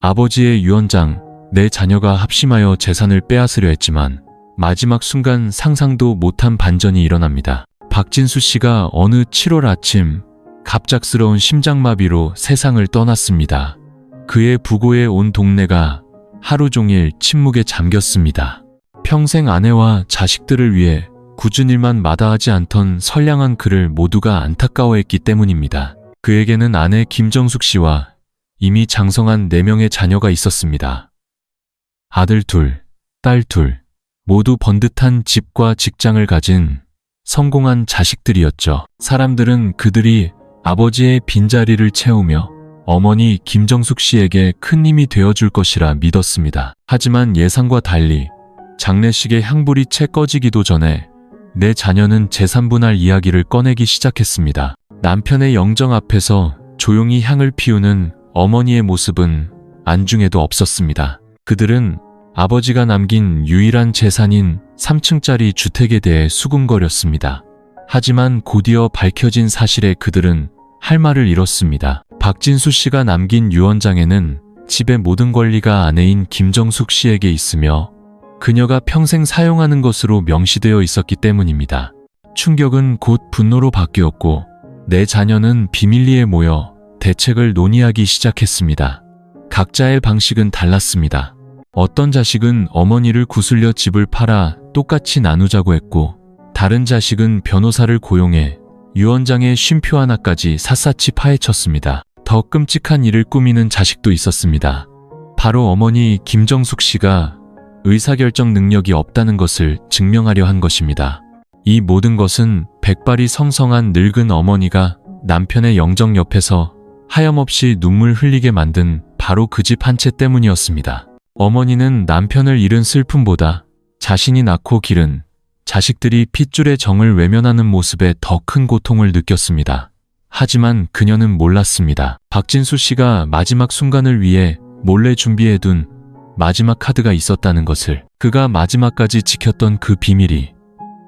아버지의 유언장, 내 자녀가 합심하여 재산을 빼앗으려 했지만 마지막 순간 상상도 못한 반전이 일어납니다. 박진수 씨가 어느 7월 아침 갑작스러운 심장마비로 세상을 떠났습니다. 그의 부고에 온 동네가 하루 종일 침묵에 잠겼습니다. 평생 아내와 자식들을 위해 굳은 일만 마다하지 않던 선량한 그를 모두가 안타까워했기 때문입니다. 그에게는 아내 김정숙 씨와 이미 장성한 4명의 자녀가 있었습니다. 아들 둘, 딸 둘, 모두 번듯한 집과 직장을 가진 성공한 자식들이었죠. 사람들은 그들이 아버지의 빈자리를 채우며 어머니 김정숙 씨에게 큰 힘이 되어줄 것이라 믿었습니다. 하지만 예상과 달리 장례식의 향불이 채 꺼지기도 전에 내 자녀는 재산분할 이야기를 꺼내기 시작했습니다. 남편의 영정 앞에서 조용히 향을 피우는 어머니의 모습은 안중에도 없었습니다. 그들은 아버지가 남긴 유일한 재산인 3층짜리 주택에 대해 수군거렸습니다. 하지만 곧이어 밝혀진 사실에 그들은 할 말을 잃었습니다. 박진수 씨가 남긴 유언장에는 집의 모든 권리가 아내인 김정숙 씨에게 있으며 그녀가 평생 사용하는 것으로 명시되어 있었기 때문입니다. 충격은 곧 분노로 바뀌었고 내 자녀는 비밀리에 모여 대책을 논의하기 시작했습니다. 각자의 방식은 달랐습니다. 어떤 자식은 어머니를 구슬려 집을 팔아 똑같이 나누자고 했고 다른 자식은 변호사를 고용해 유언장의 쉼표 하나까지 샅샅이 파헤쳤습니다. 더 끔찍한 일을 꾸미는 자식도 있었습니다. 바로 어머니 김정숙 씨가 의사결정 능력이 없다는 것을 증명하려 한 것입니다. 이 모든 것은 백발이 성성한 늙은 어머니가 남편의 영정 옆에서 하염없이 눈물 흘리게 만든 바로 그 집 한 채 때문이었습니다. 어머니는 남편을 잃은 슬픔보다 자신이 낳고 기른 자식들이 핏줄의 정을 외면하는 모습에 더 큰 고통을 느꼈습니다. 하지만 그녀는 몰랐습니다. 박진수 씨가 마지막 순간을 위해 몰래 준비해둔 마지막 카드가 있었다는 것을. 그가 마지막까지 지켰던 그 비밀이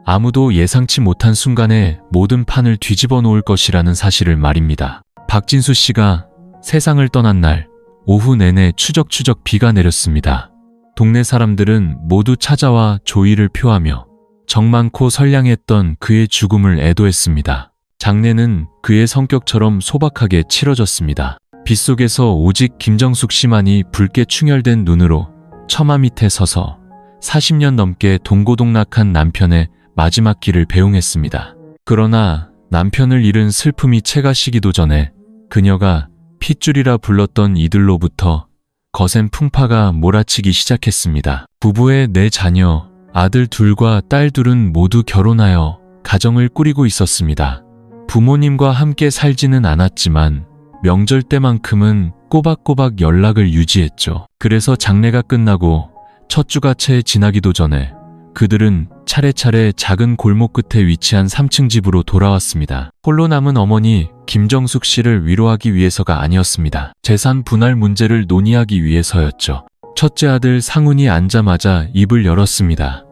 아무도 예상치 못한 순간에 모든 판을 뒤집어 놓을 것이라는 사실을 말입니다. 박진수 씨가 세상을 떠난 날 오후 내내 추적추적 비가 내렸습니다. 동네 사람들은 모두 찾아와 조의를 표하며 정 많고 선량했던 그의 죽음을 애도했습니다. 장례는 그의 성격처럼 소박하게 치러졌습니다. 빗속에서 오직 김정숙 씨만이 붉게 충혈된 눈으로 처마 밑에 서서 40년 넘게 동고동락한 남편의 마지막 길을 배웅했습니다. 그러나 남편을 잃은 슬픔이 채가 시기도 전에 그녀가 핏줄이라 불렀던 이들로부터 거센 풍파가 몰아치기 시작했습니다. 부부의 4자녀, 아들 둘과 딸 둘은 모두 결혼하여 가정을 꾸리고 있었습니다. 부모님과 함께 살지는 않았지만 명절 때만큼은 꼬박꼬박 연락을 유지했죠. 그래서 장례가 끝나고 첫 주가 채 지나기도 전에 그들은 차례차례 작은 골목 끝에 위치한 3층 집으로 돌아왔습니다. 홀로 남은 어머니 김정숙 씨를 위로하기 위해서가 아니었습니다. 재산 분할 문제를 논의하기 위해서였죠. 첫째 아들 상훈이 앉자마자 입을 열었습니다.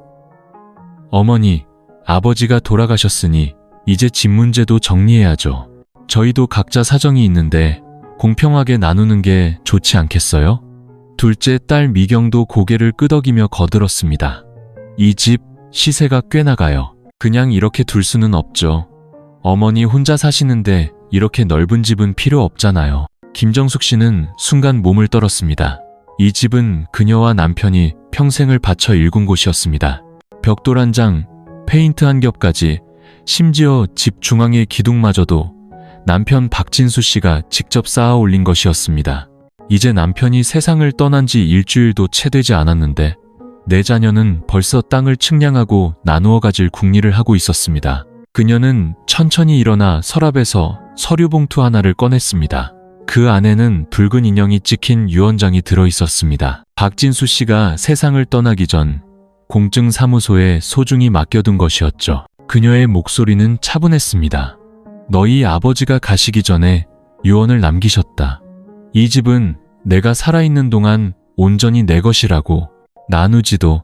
어머니, 아버지가 돌아가셨으니 이제 집 문제도 정리해야죠. 저희도 각자 사정이 있는데 공평하게 나누는 게 좋지 않겠어요? 둘째 딸 미경도 고개를 끄덕이며 거들었습니다. 이 집 시세가 꽤 나가요. 그냥 이렇게 둘 수는 없죠. 어머니 혼자 사시는데 이렇게 넓은 집은 필요 없잖아요. 김정숙 씨는 순간 몸을 떨었습니다. 이 집은 그녀와 남편이 평생을 바쳐 일군 곳이었습니다. 벽돌 한 장, 페인트 한 겹까지, 심지어 집 중앙의 기둥마저도 남편 박진수 씨가 직접 쌓아 올린 것이었습니다. 이제 남편이 세상을 떠난 지 일주일도 채 되지 않았는데 4자녀는 벌써 땅을 측량하고 나누어 가질 궁리를 하고 있었습니다. 그녀는 천천히 일어나 서랍에서 서류 봉투 하나를 꺼냈습니다. 그 안에는 붉은 인형이 찍힌 유언장이 들어 있었습니다. 박진수 씨가 세상을 떠나기 전 공증사무소에 소중히 맡겨둔 것이었죠. 그녀의 목소리는 차분했습니다. 너희 아버지가 가시기 전에 유언을 남기셨다. 이 집은 내가 살아있는 동안 온전히 내 것이라고, 나누지도,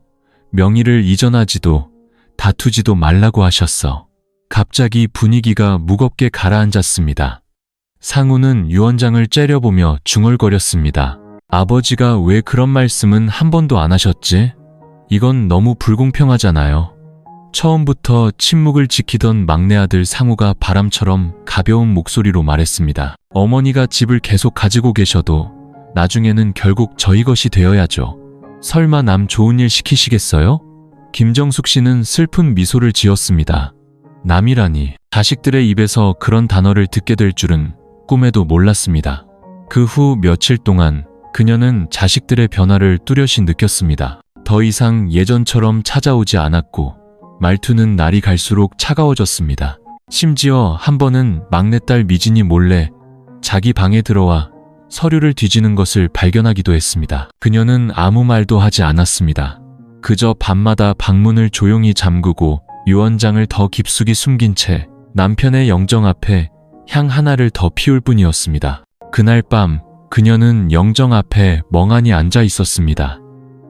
명의를 이전하지도, 다투지도 말라고 하셨어. 갑자기 분위기가 무겁게 가라앉았습니다. 상우는 유언장을 째려보며 중얼거렸습니다. 아버지가 왜 그런 말씀은 한 번도 안 하셨지? 이건 너무 불공평하잖아요. 처음부터 침묵을 지키던 막내 아들 상우가 바람처럼 가벼운 목소리로 말했습니다. 어머니가 집을 계속 가지고 계셔도 나중에는 결국 저희 것이 되어야죠. 설마 남 좋은 일 시키시겠어요? 김정숙 씨는 슬픈 미소를 지었습니다. 남이라니, 자식들의 입에서 그런 단어를 듣게 될 줄은 꿈에도 몰랐습니다. 그 후 며칠 동안 그녀는 자식들의 변화를 뚜렷이 느꼈습니다. 더 이상 예전처럼 찾아오지 않았고 말투는 날이 갈수록 차가워졌습니다. 심지어 한 번은 막내딸 미진이 몰래 자기 방에 들어와 서류를 뒤지는 것을 발견하기도 했습니다. 그녀는 아무 말도 하지 않았습니다. 그저 밤마다 방문을 조용히 잠그고 유언장을 더 깊숙이 숨긴 채 남편의 영정 앞에 향 하나를 더 피울 뿐이었습니다. 그날 밤 그녀는 영정 앞에 멍하니 앉아 있었습니다.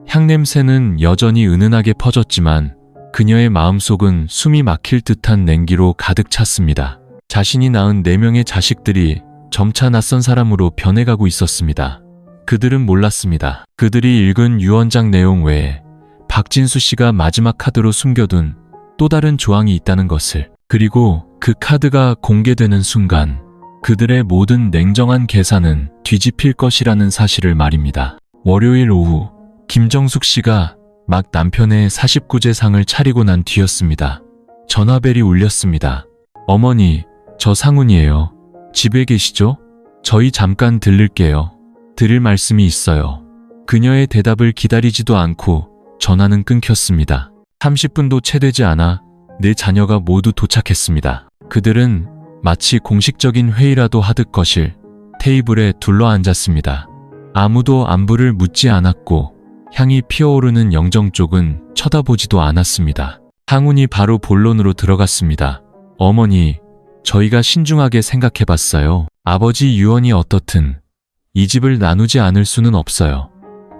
향냄새는 여전히 은은하게 퍼졌지만 그녀의 마음속은 숨이 막힐 듯한 냉기로 가득 찼습니다. 자신이 낳은 4명의 자식들이 점차 낯선 사람으로 변해가고 있었습니다. 그들은 몰랐습니다. 그들이 읽은 유언장 내용 외에 박진수 씨가 마지막 카드로 숨겨둔 또 다른 조항이 있다는 것을, 그리고 그 카드가 공개되는 순간 그들의 모든 냉정한 계산은 뒤집힐 것이라는 사실을 말입니다. 월요일 오후 김정숙 씨가 막 남편의 49제 상을 차리고 난 뒤였습니다. 전화벨이 울렸습니다. 어머니, 저 상훈이에요. 집에 계시죠? 저희 잠깐 들를게요. 드릴 말씀이 있어요. 그녀의 대답을 기다리지도 않고 전화는 끊겼습니다. 30분도 채 되지 않아 4자녀가 모두 도착했습니다. 그들은 마치 공식적인 회의라도 하듯 거실 테이블에 둘러앉았습니다. 아무도 안부를 묻지 않았고 향이 피어오르는 영정 쪽은 쳐다보지도 않았습니다. 상훈이 바로 본론으로 들어갔습니다. 어머니, 저희가 신중하게 생각해봤어요. 아버지 유언이 어떻든 이 집을 나누지 않을 수는 없어요.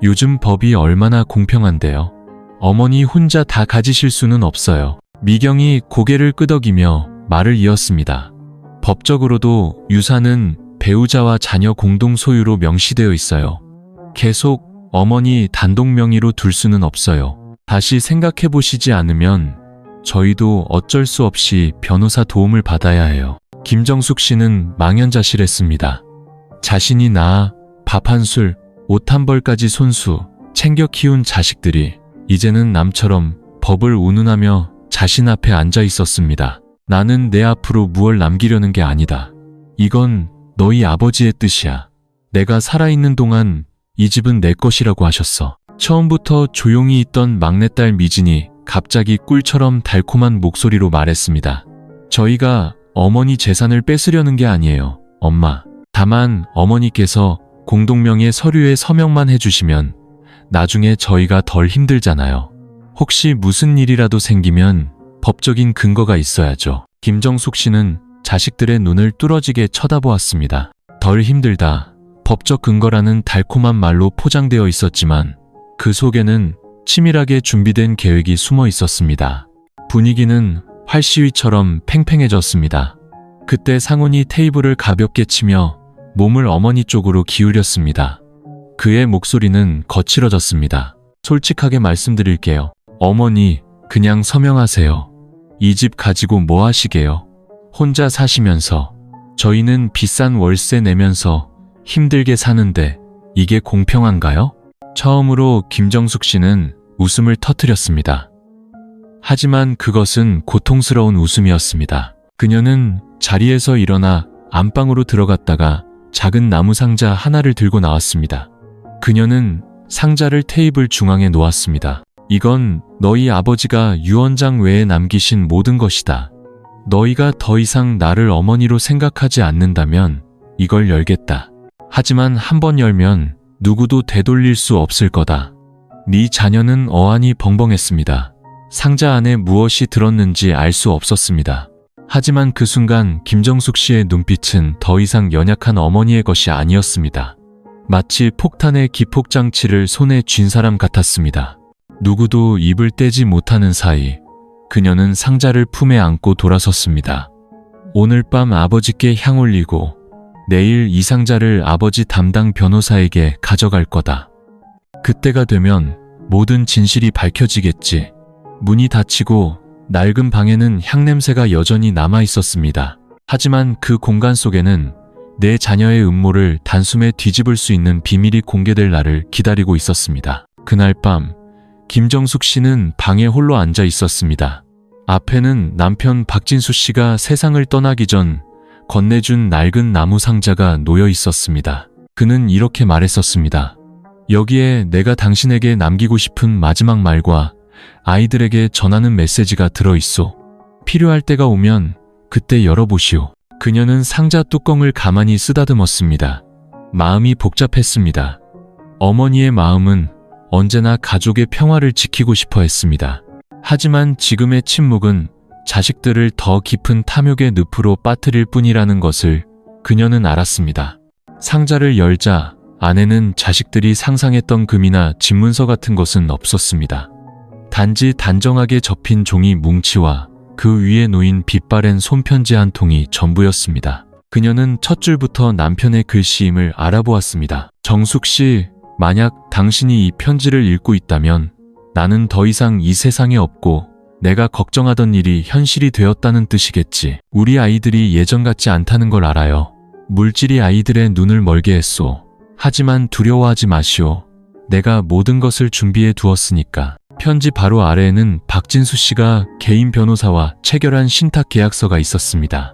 요즘 법이 얼마나 공평한데요. 어머니 혼자 다 가지실 수는 없어요. 미경이 고개를 끄덕이며 말을 이었습니다. 법적으로도 유산은 배우자와 자녀 공동 소유로 명시되어 있어요. 계속 어머니 단독 명의로 둘 수는 없어요. 다시 생각해 보시지 않으면 저희도 어쩔 수 없이 변호사 도움을 받아야 해요. 김정숙 씨는 망연자실했습니다. 자신이 낳아 밥 한 술, 옷 한 벌까지 손수 챙겨 키운 자식들이 이제는 남처럼 법을 운운하며 자신 앞에 앉아 있었습니다. 나는 내 앞으로 무얼 남기려는 게 아니다. 이건 너희 아버지의 뜻이야. 내가 살아있는 동안 이 집은 내 것이라고 하셨어. 처음부터 조용히 있던 막내딸 미진이 갑자기 꿀처럼 달콤한 목소리로 말했습니다. 저희가 어머니 재산을 뺏으려는 게 아니에요, 엄마. 다만 어머니께서 공동명의 서류에 서명만 해주시면 나중에 저희가 덜 힘들잖아요. 혹시 무슨 일이라도 생기면 법적인 근거가 있어야죠. 김정숙 씨는 자식들의 눈을 뚫어지게 쳐다보았습니다. 덜 힘들다. 법적 근거라는 달콤한 말로 포장되어 있었지만 그 속에는 치밀하게 준비된 계획이 숨어 있었습니다. 분위기는 활시위처럼 팽팽해졌습니다. 그때 상훈이 테이블을 가볍게 치며 몸을 어머니 쪽으로 기울였습니다. 그의 목소리는 거칠어졌습니다. 솔직하게 말씀드릴게요. 어머니, 그냥 서명하세요. 이 집 가지고 뭐 하시게요? 혼자 사시면서 저희는 비싼 월세 내면서 힘들게 사는데 이게 공평한가요? 처음으로 김정숙 씨는 웃음을 터뜨렸습니다. 하지만 그것은 고통스러운 웃음이었습니다. 그녀는 자리에서 일어나 안방으로 들어갔다가 작은 나무 상자 하나를 들고 나왔습니다. 그녀는 상자를 테이블 중앙에 놓았습니다. 이건 너희 아버지가 유언장 외에 남기신 모든 것이다. 너희가 더 이상 나를 어머니로 생각하지 않는다면 이걸 열겠다. 하지만 한번 열면 누구도 되돌릴 수 없을 거다. 네 자녀는 어안이 벙벙했습니다. 상자 안에 무엇이 들었는지 알 수 없었습니다. 하지만 그 순간 김정숙 씨의 눈빛은 더 이상 연약한 어머니의 것이 아니었습니다. 마치 폭탄의 기폭장치를 손에 쥔 사람 같았습니다. 누구도 입을 떼지 못하는 사이 그녀는 상자를 품에 안고 돌아섰습니다. 오늘 밤 아버지께 향 올리고 내일 이 상자를 아버지 담당 변호사에게 가져갈 거다. 그때가 되면 모든 진실이 밝혀지겠지. 문이 닫히고 낡은 방에는 향냄새가 여전히 남아 있었습니다. 하지만 그 공간 속에는 내 자녀의 음모를 단숨에 뒤집을 수 있는 비밀이 공개될 날을 기다리고 있었습니다. 그날 밤, 김정숙 씨는 방에 홀로 앉아 있었습니다. 앞에는 남편 박진수 씨가 세상을 떠나기 전 건네준 낡은 나무 상자가 놓여 있었습니다. 그는 이렇게 말했었습니다. 여기에 내가 당신에게 남기고 싶은 마지막 말과 아이들에게 전하는 메시지가 들어있소. 필요할 때가 오면 그때 열어보시오. 그녀는 상자 뚜껑을 가만히 쓰다듬었습니다. 마음이 복잡했습니다. 어머니의 마음은 언제나 가족의 평화를 지키고 싶어 했습니다. 하지만 지금의 침묵은 자식들을 더 깊은 탐욕의 늪으로 빠뜨릴 뿐이라는 것을 그녀는 알았습니다. 상자를 열자 안에는 자식들이 상상했던 금이나 집문서 같은 것은 없었습니다. 단지 단정하게 접힌 종이 뭉치와 그 위에 놓인 빛바랜 손편지 한 통이 전부였습니다. 그녀는 첫 줄부터 남편의 글씨임을 알아보았습니다. 정숙 씨, 만약 당신이 이 편지를 읽고 있다면 나는 더 이상 이 세상에 없고 내가 걱정하던 일이 현실이 되었다는 뜻이겠지. 우리 아이들이 예전 같지 않다는 걸 알아요. 물질이 아이들의 눈을 멀게 했소. 하지만 두려워하지 마시오. 내가 모든 것을 준비해 두었으니까. 편지 바로 아래에는 박진수 씨가 개인 변호사와 체결한 신탁 계약서가 있었습니다.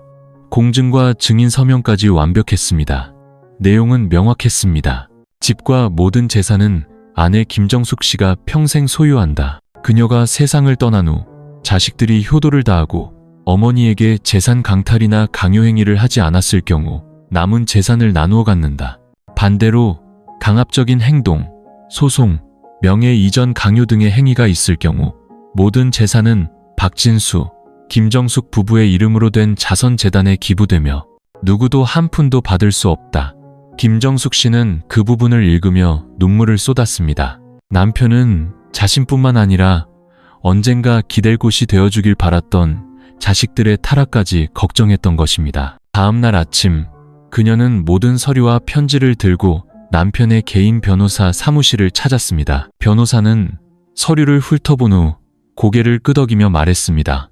공증과 증인 서명까지 완벽했습니다. 내용은 명확했습니다. 집과 모든 재산은 아내 김정숙 씨가 평생 소유한다. 그녀가 세상을 떠난 후 자식들이 효도를 다하고 어머니에게 재산 강탈이나 강요행위를 하지 않았을 경우 남은 재산을 나누어 갖는다. 반대로 강압적인 행동, 소송, 명예 이전 강요 등의 행위가 있을 경우 모든 재산은 박진수, 김정숙 부부의 이름으로 된 자선재단에 기부되며 누구도 한 푼도 받을 수 없다. 김정숙 씨는 그 부분을 읽으며 눈물을 쏟았습니다. 남편은 자신뿐만 아니라 언젠가 기댈 곳이 되어주길 바랐던 자식들의 타락까지 걱정했던 것입니다. 다음 날 아침, 그녀는 모든 서류와 편지를 들고 남편의 개인 변호사 사무실을 찾았습니다. 변호사는 서류를 훑어본 후 고개를 끄덕이며 말했습니다.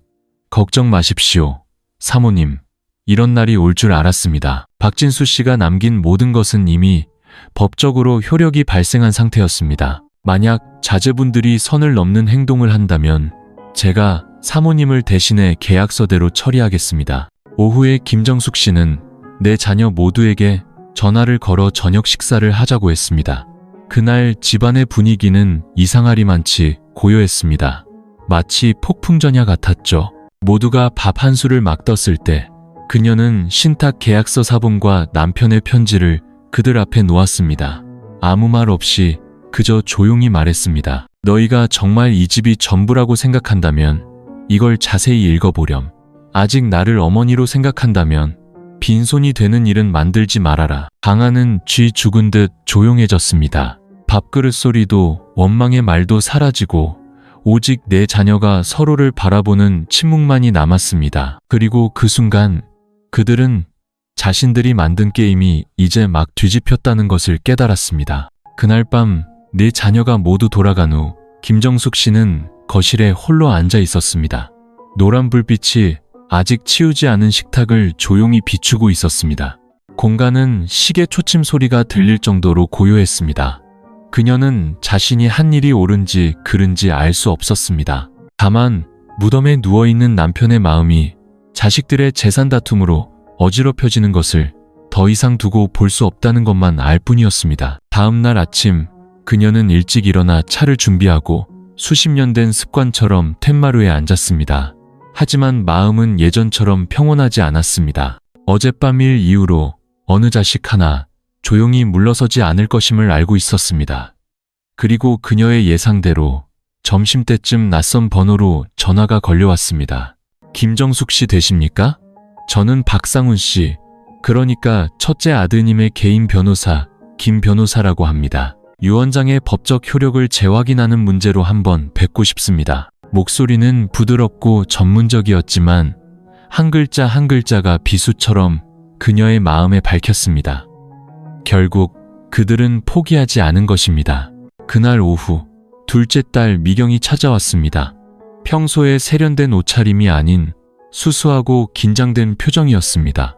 걱정 마십시오. 사모님, 이런 날이 올 줄 알았습니다. 박진수 씨가 남긴 모든 것은 이미 법적으로 효력이 발생한 상태였습니다. 만약 자제분들이 선을 넘는 행동을 한다면 제가 사모님을 대신해 계약서대로 처리하겠습니다. 오후에 김정숙 씨는 내 자녀 모두에게 전화를 걸어 저녁 식사를 하자고 했습니다. 그날 집안의 분위기는 이상하리만치 고요했습니다. 마치 폭풍전야 같았죠. 모두가 밥 한 술을 막 떴을 때 그녀는 신탁 계약서 사본과 남편의 편지를 그들 앞에 놓았습니다. 아무 말 없이 그저 조용히 말했습니다. 너희가 정말 이 집이 전부라고 생각한다면 이걸 자세히 읽어보렴. 아직 나를 어머니로 생각한다면 빈손이 되는 일은 만들지 말아라. 방 안은 쥐 죽은 듯 조용해졌습니다. 밥그릇 소리도 원망의 말도 사라지고 오직 내 자녀가 서로를 바라보는 침묵만이 남았습니다. 그리고 그 순간 그들은 자신들이 만든 게임이 이제 막 뒤집혔다는 것을 깨달았습니다. 그날 밤 내 자녀가 모두 돌아간 후 김정숙 씨는 거실에 홀로 앉아 있었습니다. 노란 불빛이 아직 치우지 않은 식탁을 조용히 비추고 있었습니다. 공간은 시계 초침 소리가 들릴 정도로 고요했습니다. 그녀는 자신이 한 일이 옳은지 그른지 알 수 없었습니다. 다만 무덤에 누워있는 남편의 마음이 자식들의 재산 다툼으로 어지럽혀지는 것을 더 이상 두고 볼 수 없다는 것만 알 뿐이었습니다. 다음 날 아침 그녀는 일찍 일어나 차를 준비하고 수십 년 된 습관처럼 툇마루에 앉았습니다. 하지만 마음은 예전처럼 평온하지 않았습니다. 어젯밤 일 이후로 어느 자식 하나 조용히 물러서지 않을 것임을 알고 있었습니다. 그리고 그녀의 예상대로 점심때쯤 낯선 번호로 전화가 걸려왔습니다. 김정숙 씨 되십니까? 저는 박상훈 씨, 그러니까 첫째 아드님의 개인 변호사 김 변호사라고 합니다. 유 원장의 법적 효력을 재확인하는 문제로 한번 뵙고 싶습니다. 목소리는 부드럽고 전문적이었지만 한 글자 한 글자가 비수처럼 그녀의 마음에 밝혔습니다. 결국 그들은 포기하지 않은 것입니다. 그날 오후 둘째 딸 미경이 찾아왔습니다. 평소에 세련된 옷차림이 아닌 수수하고 긴장된 표정이었습니다.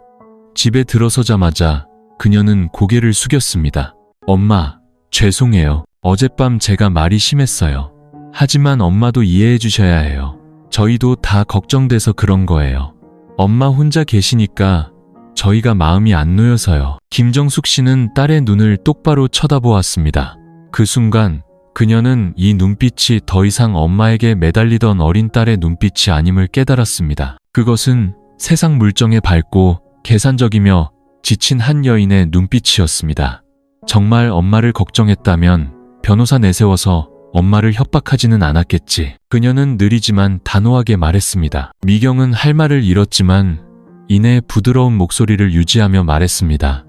집에 들어서자마자 그녀는 고개를 숙였습니다. 엄마, 죄송해요. 어젯밤 제가 말이 심했어요. 하지만 엄마도 이해해 주셔야 해요. 저희도 다 걱정돼서 그런 거예요. 엄마 혼자 계시니까 저희가 마음이 안 놓여서요. 김정숙 씨는 딸의 눈을 똑바로 쳐다보았습니다. 그 순간 그녀는 이 눈빛이 더 이상 엄마에게 매달리던 어린 딸의 눈빛이 아님을 깨달았습니다. 그것은 세상 물정에 밝고 계산적이며 지친 한 여인의 눈빛이었습니다. 정말 엄마를 걱정했다면 변호사 내세워서 엄마를 협박하지는 않았겠지. 그녀는 느리지만 단호하게 말했습니다. 미경은 할 말을 잃었지만 이내 부드러운 목소리를 유지하며 말했습니다.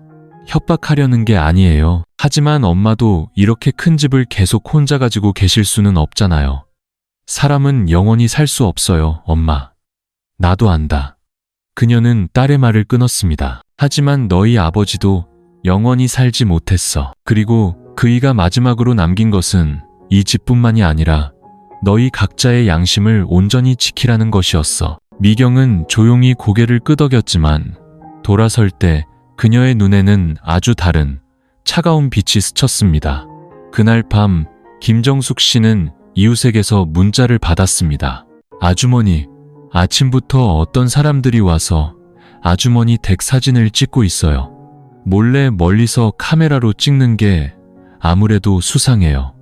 협박하려는 게 아니에요. 하지만 엄마도 이렇게 큰 집을 계속 혼자 가지고 계실 수는 없잖아요. 사람은 영원히 살 수 없어요, 엄마. 나도 안다. 그녀는 딸의 말을 끊었습니다. 하지만 너희 아버지도 영원히 살지 못했어. 그리고 그이가 마지막으로 남긴 것은 이 집뿐만이 아니라 너희 각자의 양심을 온전히 지키라는 것이었어. 미경은 조용히 고개를 끄덕였지만 돌아설 때 그녀의 눈에는 아주 다른 차가운 빛이 스쳤습니다. 그날 밤 김정숙 씨는 이웃에게서 문자를 받았습니다. 아주머니, 아침부터 어떤 사람들이 와서 아주머니 댁 사진을 찍고 있어요. 몰래 멀리서 카메라로 찍는 게 아무래도 수상해요.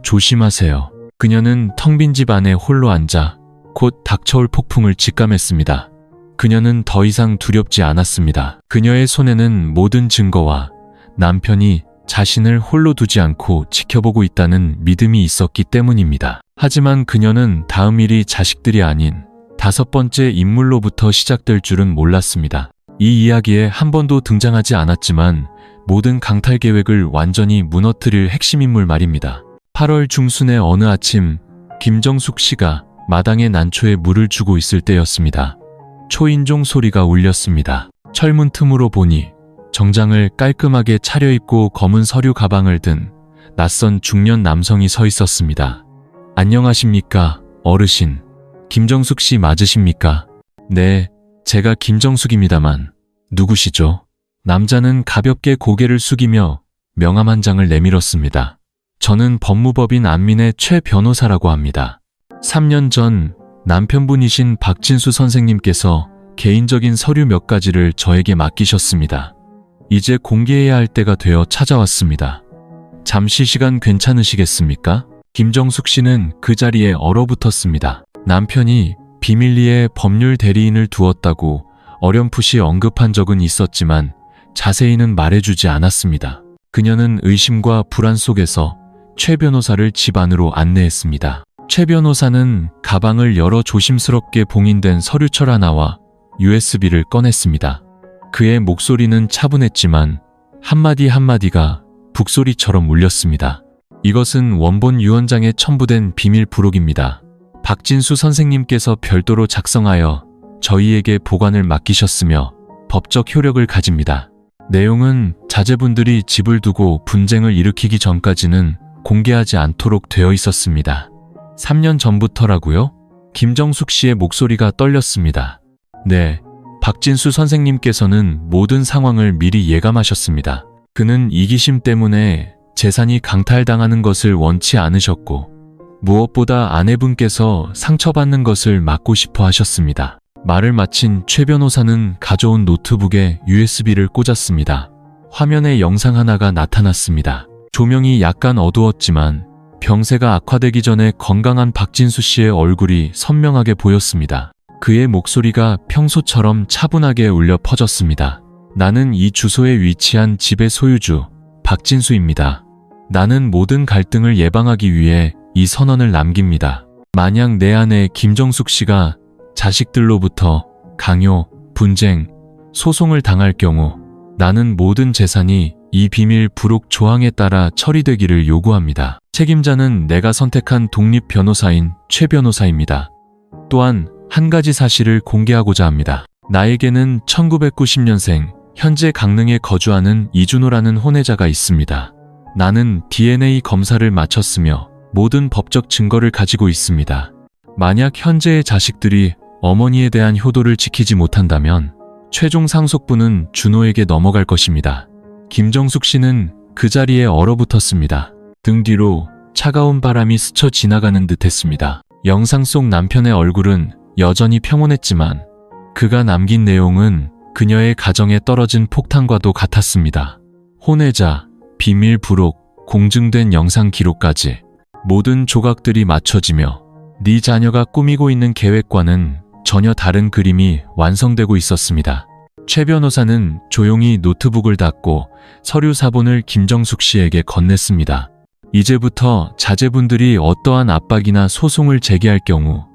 조심하세요. 그녀는 텅 빈 집 안에 홀로 앉아 곧 닥쳐올 폭풍을 직감했습니다. 그녀는 더 이상 두렵지 않았습니다. 그녀의 손에는 모든 증거와 남편이 자신을 홀로 두지 않고 지켜보고 있다는 믿음이 있었기 때문입니다. 하지만 그녀는 다음 일이 자식들이 아닌 5번째 인물로부터 시작될 줄은 몰랐습니다. 이 이야기에 한 번도 등장하지 않았지만 모든 강탈 계획을 완전히 무너뜨릴 핵심 인물 말입니다. 8월 중순의 어느 아침, 김정숙 씨가 마당에 난초에 물을 주고 있을 때였습니다. 초인종 소리가 울렸습니다. 철문 틈으로 보니 정장을 깔끔하게 차려입고 검은 서류 가방을 든 낯선 중년 남성이 서 있었습니다. 안녕하십니까, 어르신. 김정숙 씨 맞으십니까? 네, 제가 김정숙입니다만 누구시죠? 남자는 가볍게 고개를 숙이며 명함 한 장을 내밀었습니다. 저는 법무법인 안민의 최 변호사라고 합니다. 3년 전 남편분이신 박진수 선생님께서 개인적인 서류 몇 가지를 저에게 맡기셨습니다. 이제 공개해야 할 때가 되어 찾아왔습니다. 잠시 시간 괜찮으시겠습니까? 김정숙 씨는 그 자리에 얼어붙었습니다. 남편이 비밀리에 법률 대리인을 두었다고 어렴풋이 언급한 적은 있었지만 자세히는 말해주지 않았습니다. 그녀는 의심과 불안 속에서 최 변호사를 집 안으로 안내했습니다. 최 변호사는 가방을 열어 조심스럽게 봉인된 서류철 하나와 USB를 꺼냈습니다. 그의 목소리는 차분했지만 한마디 한마디가 북소리처럼 울렸습니다. 이것은 원본 유언장에 첨부된 비밀 부록입니다. 박진수 선생님께서 별도로 작성하여 저희에게 보관을 맡기셨으며 법적 효력을 가집니다. 내용은 자제분들이 집을 두고 분쟁을 일으키기 전까지는 공개하지 않도록 되어 있었습니다. 3년 전부터라고요? 김정숙 씨의 목소리가 떨렸습니다. 네, 박진수 선생님께서는 모든 상황을 미리 예감하셨습니다. 그는 이기심 때문에 재산이 강탈당하는 것을 원치 않으셨고 무엇보다 아내분께서 상처받는 것을 막고 싶어 하셨습니다. 말을 마친 최 변호사는 가져온 노트북에 USB를 꽂았습니다. 화면에 영상 하나가 나타났습니다. 조명이 약간 어두웠지만 병세가 악화되기 전에 건강한 박진수 씨의 얼굴이 선명하게 보였습니다. 그의 목소리가 평소처럼 차분하게 울려 퍼졌습니다. 나는 이 주소에 위치한 집의 소유주, 박진수입니다. 나는 모든 갈등을 예방하기 위해 이 선언을 남깁니다. 만약 내 아내 김정숙 씨가 자식들로부터 강요, 분쟁, 소송을 당할 경우 나는 모든 재산이 이 비밀 부록 조항에 따라 처리되기를 요구합니다. 책임자는 내가 선택한 독립 변호사인 최 변호사입니다. 또한 한 가지 사실을 공개하고자 합니다. 나에게는 1990년생 현재 강릉에 거주하는 이준호라는 혼외자가 있습니다. 나는 DNA 검사를 마쳤으며 모든 법적 증거를 가지고 있습니다. 만약 현재의 자식들이 어머니에 대한 효도를 지키지 못한다면 최종 상속분은 준호에게 넘어갈 것입니다. 김정숙 씨는 그 자리에 얼어붙었습니다. 등 뒤로 차가운 바람이 스쳐 지나가는 듯 했습니다. 영상 속 남편의 얼굴은 여전히 평온했지만 그가 남긴 내용은 그녀의 가정에 떨어진 폭탄과도 같았습니다. 혼외자, 비밀 부록, 공증된 영상 기록까지 모든 조각들이 맞춰지며 네 자녀가 꾸미고 있는 계획과는 전혀 다른 그림이 완성되고 있었습니다. 최 변호사는 조용히 노트북을 닫고 서류 사본을 김정숙 씨에게 건넸습니다. 이제부터 자제분들이 어떠한 압박이나 소송을 제기할 경우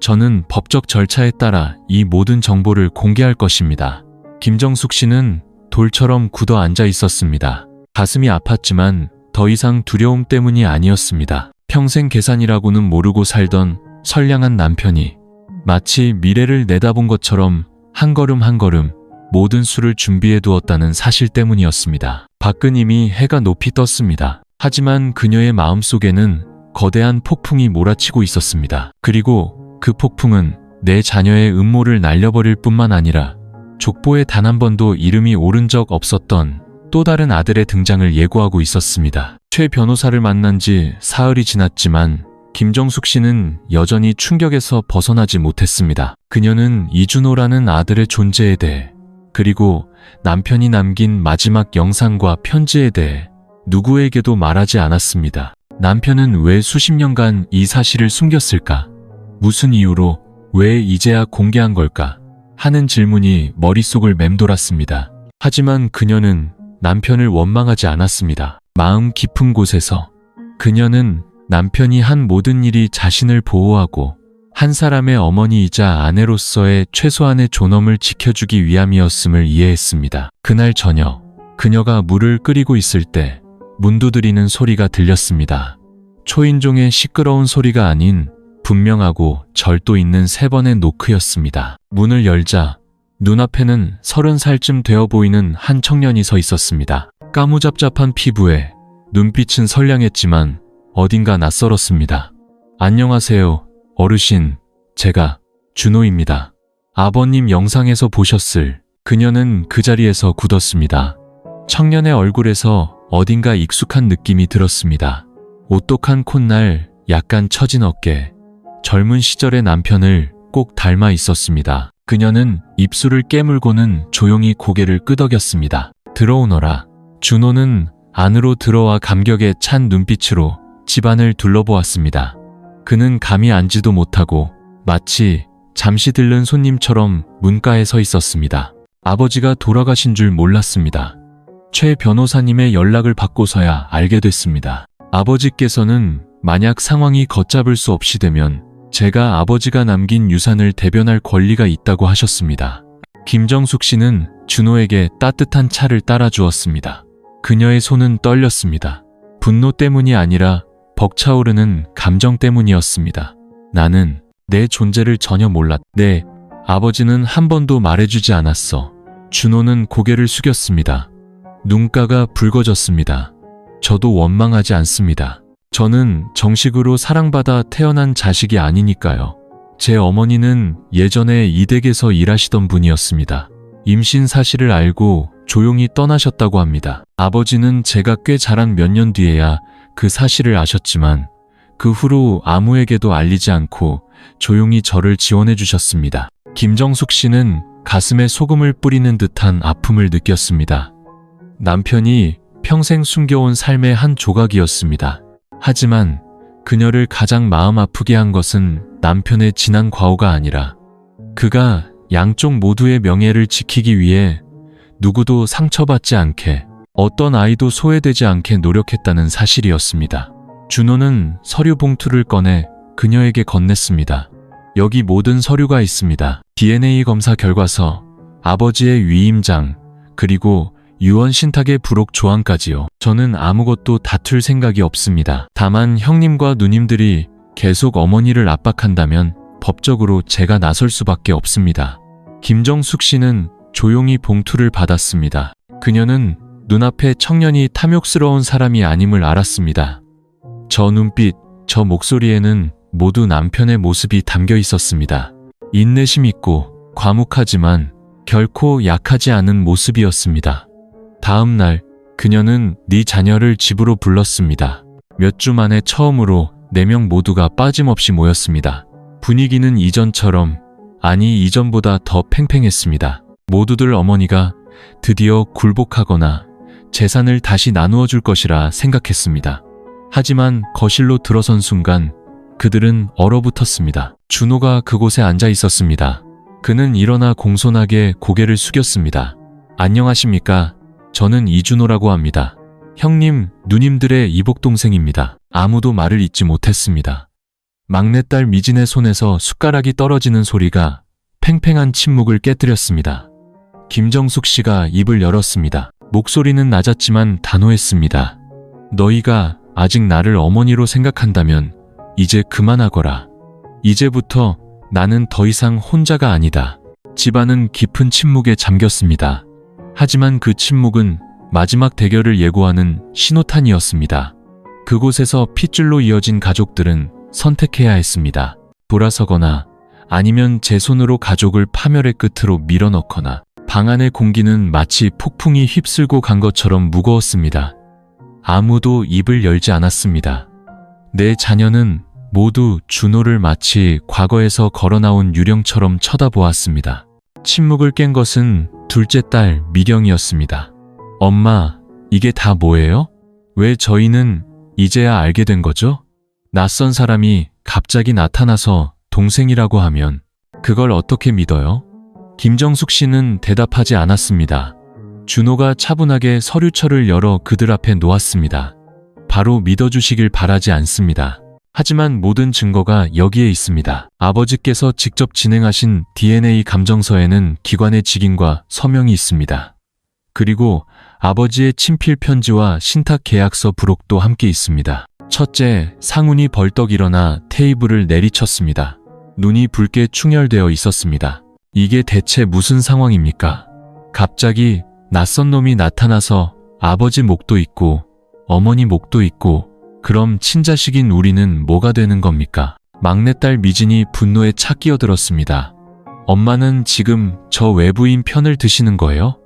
저는 법적 절차에 따라 이 모든 정보를 공개할 것입니다. 김정숙 씨는 돌처럼 굳어 앉아 있었습니다. 가슴이 아팠지만 더 이상 두려움 때문이 아니었습니다. 평생 계산이라고는 모르고 살던 선량한 남편이 마치 미래를 내다본 것처럼 한 걸음 한 걸음 모든 수를 준비해 두었다는 사실 때문이었습니다. 밖은 이미 해가 높이 떴습니다. 하지만 그녀의 마음속에는 거대한 폭풍이 몰아치고 있었습니다. 그리고 그 폭풍은 내 자녀의 음모를 날려버릴 뿐만 아니라 족보에 단 한 번도 이름이 오른 적 없었던 또 다른 아들의 등장을 예고하고 있었습니다. 최 변호사를 만난 지 사흘이 지났지만 김정숙 씨는 여전히 충격에서 벗어나지 못했습니다. 그녀는 이준호라는 아들의 존재에 대해 그리고 남편이 남긴 마지막 영상과 편지에 대해 누구에게도 말하지 않았습니다. 남편은 왜 수십 년간 이 사실을 숨겼을까? 무슨 이유로 왜 이제야 공개한 걸까? 하는 질문이 머릿속을 맴돌았습니다. 하지만 그녀는 남편을 원망하지 않았습니다. 마음 깊은 곳에서 그녀는 남편이 한 모든 일이 자신을 보호하고 한 사람의 어머니이자 아내로서의 최소한의 존엄을 지켜주기 위함이었음을 이해했습니다. 그날 저녁, 그녀가 물을 끓이고 있을 때 문 두드리는 소리가 들렸습니다. 초인종의 시끄러운 소리가 아닌 분명하고 절도 있는 3번의 노크였습니다. 문을 열자 눈앞에는 30살쯤 되어 보이는 한 청년이 서 있었습니다. 까무잡잡한 피부에 눈빛은 선량했지만 어딘가 낯설었습니다. 안녕하세요, 어르신. 제가 준호입니다. 아버님 영상에서 보셨을. 그녀는 그 자리에서 굳었습니다. 청년의 얼굴에서 어딘가 익숙한 느낌이 들었습니다. 오똑한 콧날, 약간 처진 어깨. 젊은 시절의 남편을 꼭 닮아 있었습니다. 그녀는 입술을 깨물고는 조용히 고개를 끄덕였습니다. 들어오너라. 준호는 안으로 들어와 감격에 찬 눈빛으로 집안을 둘러보았습니다. 그는 감히 앉지도 못하고 마치 잠시 들른 손님처럼 문가에 서 있었습니다. 아버지가 돌아가신 줄 몰랐습니다. 최 변호사님의 연락을 받고서야 알게 됐습니다. 아버지께서는 만약 상황이 걷잡을 수 없이 되면 제가 아버지가 남긴 유산을 대변할 권리가 있다고 하셨습니다. 김정숙 씨는 준호에게 따뜻한 차를 따라주었습니다. 그녀의 손은 떨렸습니다. 분노 때문이 아니라 벅차오르는 감정 때문이었습니다. 나는 내 존재를 전혀 몰랐. 네, 아버지는 한 번도 말해주지 않았어. 준호는 고개를 숙였습니다. 눈가가 붉어졌습니다. 저도 원망하지 않습니다. 저는 정식으로 사랑받아 태어난 자식이 아니니까요. 제 어머니는 예전에 이 댁에서 일하시던 분이었습니다. 임신 사실을 알고 조용히 떠나셨다고 합니다. 아버지는 제가 꽤 자란 몇 년 뒤에야 그 사실을 아셨지만 그 후로 아무에게도 알리지 않고 조용히 저를 지원해 주셨습니다. 김정숙 씨는 가슴에 소금을 뿌리는 듯한 아픔을 느꼈습니다. 남편이 평생 숨겨온 삶의 한 조각이었습니다. 하지만 그녀를 가장 마음 아프게 한 것은 남편의 지난 과오가 아니라 그가 양쪽 모두의 명예를 지키기 위해 누구도 상처받지 않게, 어떤 아이도 소외되지 않게 노력했다는 사실이었습니다. 준호는 서류 봉투를 꺼내 그녀에게 건넸습니다. 여기 모든 서류가 있습니다. DNA 검사 결과서, 아버지의 위임장, 그리고 유언 신탁의 부록 조항까지요. 저는 아무것도 다툴 생각이 없습니다. 다만 형님과 누님들이 계속 어머니를 압박한다면 법적으로 제가 나설 수밖에 없습니다. 김정숙 씨는 조용히 봉투를 받았습니다. 그녀는 눈앞에 청년이 탐욕스러운 사람이 아님을 알았습니다. 저 눈빛, 저 목소리에는 모두 남편의 모습이 담겨 있었습니다. 인내심 있고 과묵하지만 결코 약하지 않은 모습이었습니다. 다음 날 그녀는 네 자녀를 집으로 불렀습니다. 몇 주 만에 처음으로 4명 모두가 빠짐없이 모였습니다. 분위기는 이전처럼, 아니 이전보다 더 팽팽했습니다. 모두들 어머니가 드디어 굴복하거나 재산을 다시 나누어 줄 것이라 생각했습니다. 하지만 거실로 들어선 순간 그들은 얼어붙었습니다. 준호가 그곳에 앉아 있었습니다. 그는 일어나 공손하게 고개를 숙였습니다. 안녕하십니까? 저는 이준호라고 합니다. 형님, 누님들의 이복동생입니다. 아무도 말을 잇지 못했습니다. 막내딸 미진의 손에서 숟가락이 떨어지는 소리가 팽팽한 침묵을 깨뜨렸습니다. 김정숙 씨가 입을 열었습니다. 목소리는 낮았지만 단호했습니다. 너희가 아직 나를 어머니로 생각한다면 이제 그만하거라. 이제부터 나는 더 이상 혼자가 아니다. 집안은 깊은 침묵에 잠겼습니다. 하지만 그 침묵은 마지막 대결을 예고하는 신호탄이었습니다. 그곳에서 핏줄로 이어진 가족들은 선택해야 했습니다. 돌아서거나 아니면 제 손으로 가족을 파멸의 끝으로 밀어넣거나. 방 안의 공기는 마치 폭풍이 휩쓸고 간 것처럼 무거웠습니다. 아무도 입을 열지 않았습니다. 내 자녀는 모두 준호를 마치 과거에서 걸어나온 유령처럼 쳐다보았습니다. 침묵을 깬 것은 둘째 딸 미령이었습니다. 엄마, 이게 다 뭐예요? 왜 저희는 이제야 알게 된 거죠? 낯선 사람이 갑자기 나타나서 동생이라고 하면 그걸 어떻게 믿어요? 김정숙 씨는 대답하지 않았습니다. 준호가 차분하게 서류철을 열어 그들 앞에 놓았습니다. 바로 믿어주시길 바라지 않습니다. 하지만 모든 증거가 여기에 있습니다. 아버지께서 직접 진행하신 DNA 감정서에는 기관의 직인과 서명이 있습니다. 그리고 아버지의 친필 편지와 신탁 계약서 부록도 함께 있습니다. 첫째, 상훈이 벌떡 일어나 테이블을 내리쳤습니다. 눈이 붉게 충혈되어 있었습니다. 이게 대체 무슨 상황입니까? 갑자기 낯선 놈이 나타나서 아버지 목도 있고 어머니 목도 있고 그럼 친자식인 우리는 뭐가 되는 겁니까? 막내딸 미진이 분노에 차 끼어들었습니다. 엄마는 지금 저 외부인 편을 드시는 거예요?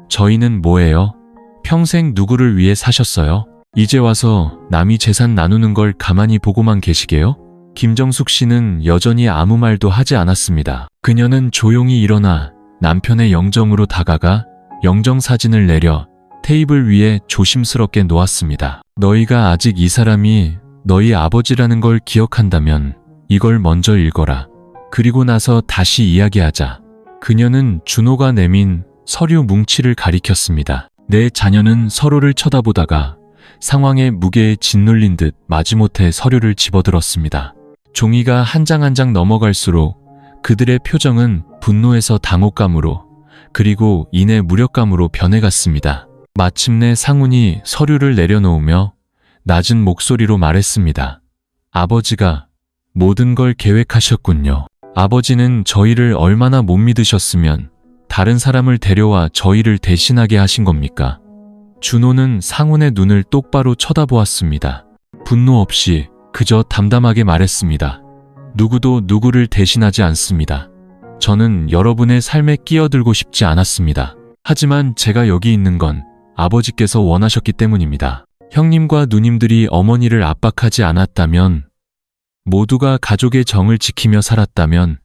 저희는 뭐예요? 평생 누구를 위해 사셨어요? 이제 와서 남이 재산 나누는 걸 가만히 보고만 계시게요? 김정숙 씨는 여전히 아무 말도 하지 않았습니다. 그녀는 조용히 일어나 남편의 영정으로 다가가 영정사진을 내려 테이블 위에 조심스럽게 놓았습니다. 너희가 아직 이 사람이 너희 아버지라는 걸 기억한다면 이걸 먼저 읽어라. 그리고 나서 다시 이야기하자. 그녀는 준호가 내민 서류 뭉치를 가리켰습니다. 내 자녀는 서로를 쳐다보다가 상황의 무게에 짓눌린 듯 마지못해 서류를 집어들었습니다. 종이가 한 장 한 장 넘어갈수록 그들의 표정은 분노에서 당혹감으로 그리고 이내 무력감으로 변해갔습니다. 마침내 상훈이 서류를 내려놓으며 낮은 목소리로 말했습니다. 아버지가 모든 걸 계획하셨군요. 아버지는 저희를 얼마나 못 믿으셨으면 다른 사람을 데려와 저희를 대신하게 하신 겁니까? 준호는 상훈의 눈을 똑바로 쳐다보았습니다. 분노 없이 그저 담담하게 말했습니다. 누구도 누구를 대신하지 않습니다. 저는 여러분의 삶에 끼어들고 싶지 않았습니다. 하지만 제가 여기 있는 건 아버지께서 원하셨기 때문입니다. 형님과 누님들이 어머니를 압박하지 않았다면, 모두가 가족의 정을 지키며 살았다면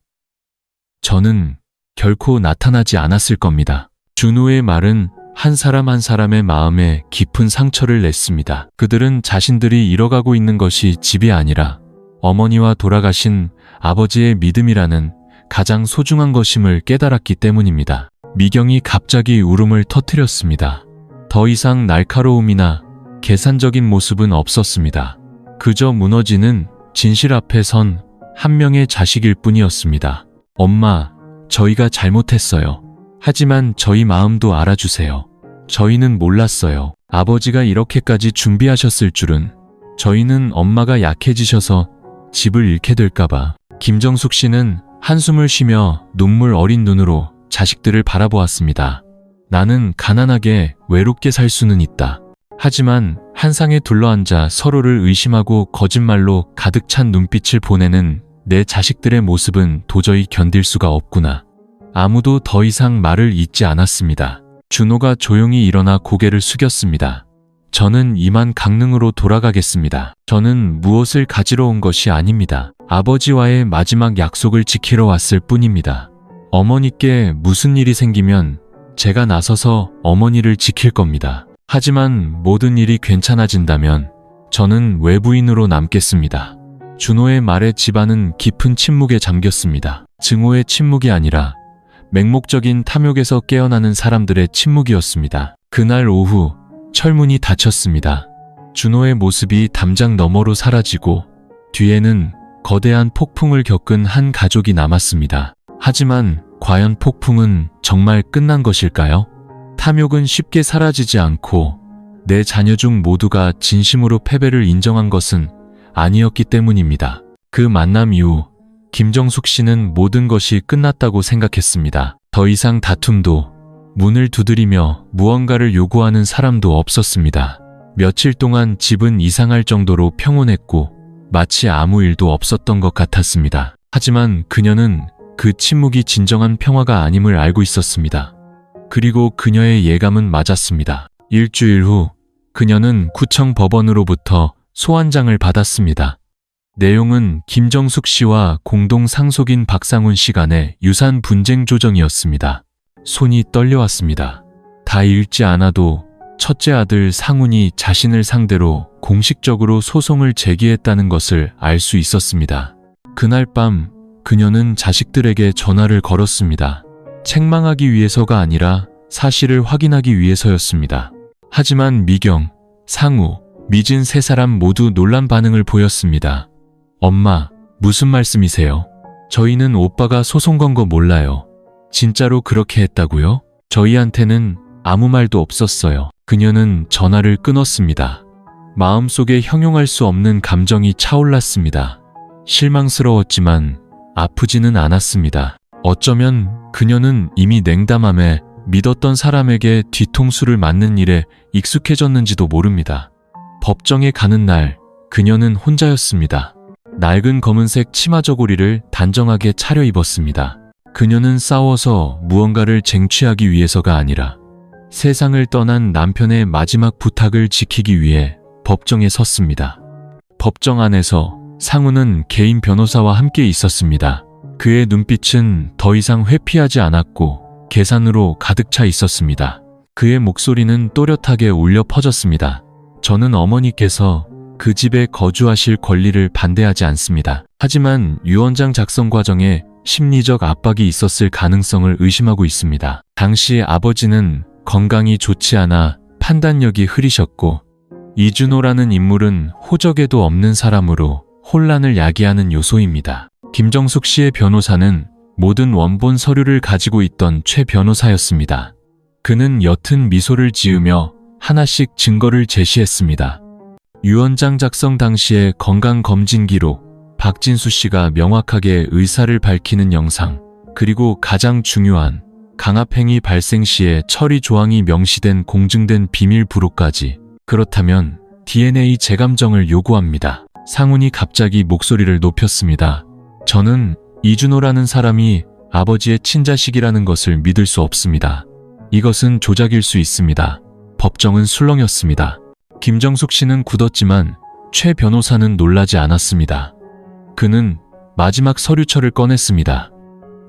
저는 결코 나타나지 않았을 겁니다. 준호의 말은 한 사람 한 사람의 마음에 깊은 상처를 냈습니다. 그들은 자신들이 잃어가고 있는 것이 집이 아니라 어머니와 돌아가신 아버지의 믿음이라는 가장 소중한 것임을 깨달았기 때문입니다. 미경이 갑자기 울음을 터뜨렸습니다. 더 이상 날카로움이나 계산적인 모습은 없었습니다. 그저 무너지는 진실 앞에 선 한 명의 자식일 뿐이었습니다. 엄마, 저희가 잘못했어요. 하지만 저희 마음도 알아주세요. 저희는 몰랐어요. 아버지가 이렇게까지 준비하셨을 줄은. 저희는 엄마가 약해지셔서 집을 잃게 될까봐. 김정숙 씨는 한숨을 쉬며 눈물 어린 눈으로 자식들을 바라보았습니다. 나는 가난하게 외롭게 살 수는 있다. 하지만 한상에 둘러앉아 서로를 의심하고 거짓말로 가득 찬 눈빛을 보내는 내 자식들의 모습은 도저히 견딜 수가 없구나. 아무도 더 이상 말을 잇지 않았습니다. 준호가 조용히 일어나 고개를 숙였습니다. 저는 이만 강릉으로 돌아가겠습니다. 저는 무엇을 가지러 온 것이 아닙니다. 아버지와의 마지막 약속을 지키러 왔을 뿐입니다. 어머니께 무슨 일이 생기면 제가 나서서 어머니를 지킬 겁니다. 하지만 모든 일이 괜찮아진다면 저는 외부인으로 남겠습니다. 준호의 말에 집안은 깊은 침묵에 잠겼습니다. 증오의 침묵이 아니라 맹목적인 탐욕에서 깨어나는 사람들의 침묵이었습니다. 그날 오후 철문이 닫혔습니다. 준호의 모습이 담장 너머로 사라지고 뒤에는 거대한 폭풍을 겪은 한 가족이 남았습니다. 하지만 과연 폭풍은 정말 끝난 것일까요? 탐욕은 쉽게 사라지지 않고 내 자녀 중 모두가 진심으로 패배를 인정한 것은 아니었기 때문입니다. 그 만남 이후 김정숙 씨는 모든 것이 끝났다고 생각했습니다. 더 이상 다툼도 문을 두드리며 무언가를 요구하는 사람도 없었습니다. 며칠 동안 집은 이상할 정도로 평온했고 마치 아무 일도 없었던 것 같았습니다. 하지만 그녀는 그 침묵이 진정한 평화가 아님을 알고 있었습니다. 그리고 그녀의 예감은 맞았습니다. 일주일 후 그녀는 구청 법원으로부터 소환장을 받았습니다. 내용은 김정숙 씨와 공동 상속인 박상훈 씨 간의 유산 분쟁 조정이었습니다. 손이 떨려왔습니다. 다 읽지 않아도 첫째 아들 상훈이 자신을 상대로 공식적으로 소송을 제기했다는 것을 알 수 있었습니다. 그날 밤 그녀는 자식들에게 전화를 걸었습니다. 책망하기 위해서가 아니라 사실을 확인하기 위해서였습니다. 하지만 미경, 상우, 미진 세 사람 모두 놀란 반응을 보였습니다. 엄마, 무슨 말씀이세요? 저희는 오빠가 소송 건 거 몰라요. 진짜로 그렇게 했다고요? 저희한테는 아무 말도 없었어요. 그녀는 전화를 끊었습니다. 마음속에 형용할 수 없는 감정이 차올랐습니다. 실망스러웠지만 아프지는 않았습니다. 어쩌면 그녀는 이미 냉담함에 믿었던 사람에게 뒤통수를 맞는 일에 익숙해졌는지도 모릅니다. 법정에 가는 날, 그녀는 혼자였습니다. 낡은 검은색 치마 저고리를 단정하게 차려입었습니다. 그녀는 싸워서 무언가를 쟁취하기 위해서가 아니라 세상을 떠난 남편의 마지막 부탁을 지키기 위해 법정에 섰습니다. 법정 안에서 상우는 개인 변호사와 함께 있었습니다. 그의 눈빛은 더 이상 회피하지 않았고 계산으로 가득 차 있었습니다. 그의 목소리는 또렷하게 울려 퍼졌습니다. 저는 어머니께서 그 집에 거주하실 권리를 반대하지 않습니다. 하지만 유언장 작성 과정에 심리적 압박이 있었을 가능성을 의심하고 있습니다. 당시 아버지는 건강이 좋지 않아 판단력이 흐리셨고 이준호라는 인물은 호적에도 없는 사람으로 혼란을 야기하는 요소입니다. 김정숙 씨의 변호사는 모든 원본 서류를 가지고 있던 최 변호사였습니다. 그는 옅은 미소를 지으며 하나씩 증거를 제시했습니다. 유언장 작성 당시의 건강검진 기록, 박진수 씨가 명확하게 의사를 밝히는 영상, 그리고 가장 중요한 강압행위 발생 시에 처리 조항이 명시된 공증된 비밀 부록까지. 그렇다면 DNA 재감정을 요구합니다. 상훈이 갑자기 목소리를 높였습니다. 저는 이준호라는 사람이 아버지의 친자식이라는 것을 믿을 수 없습니다. 이것은 조작일 수 있습니다. 법정은 술렁였습니다. 김정숙 씨는 굳었지만 최 변호사는 놀라지 않았습니다. 그는 마지막 서류철을 꺼냈습니다.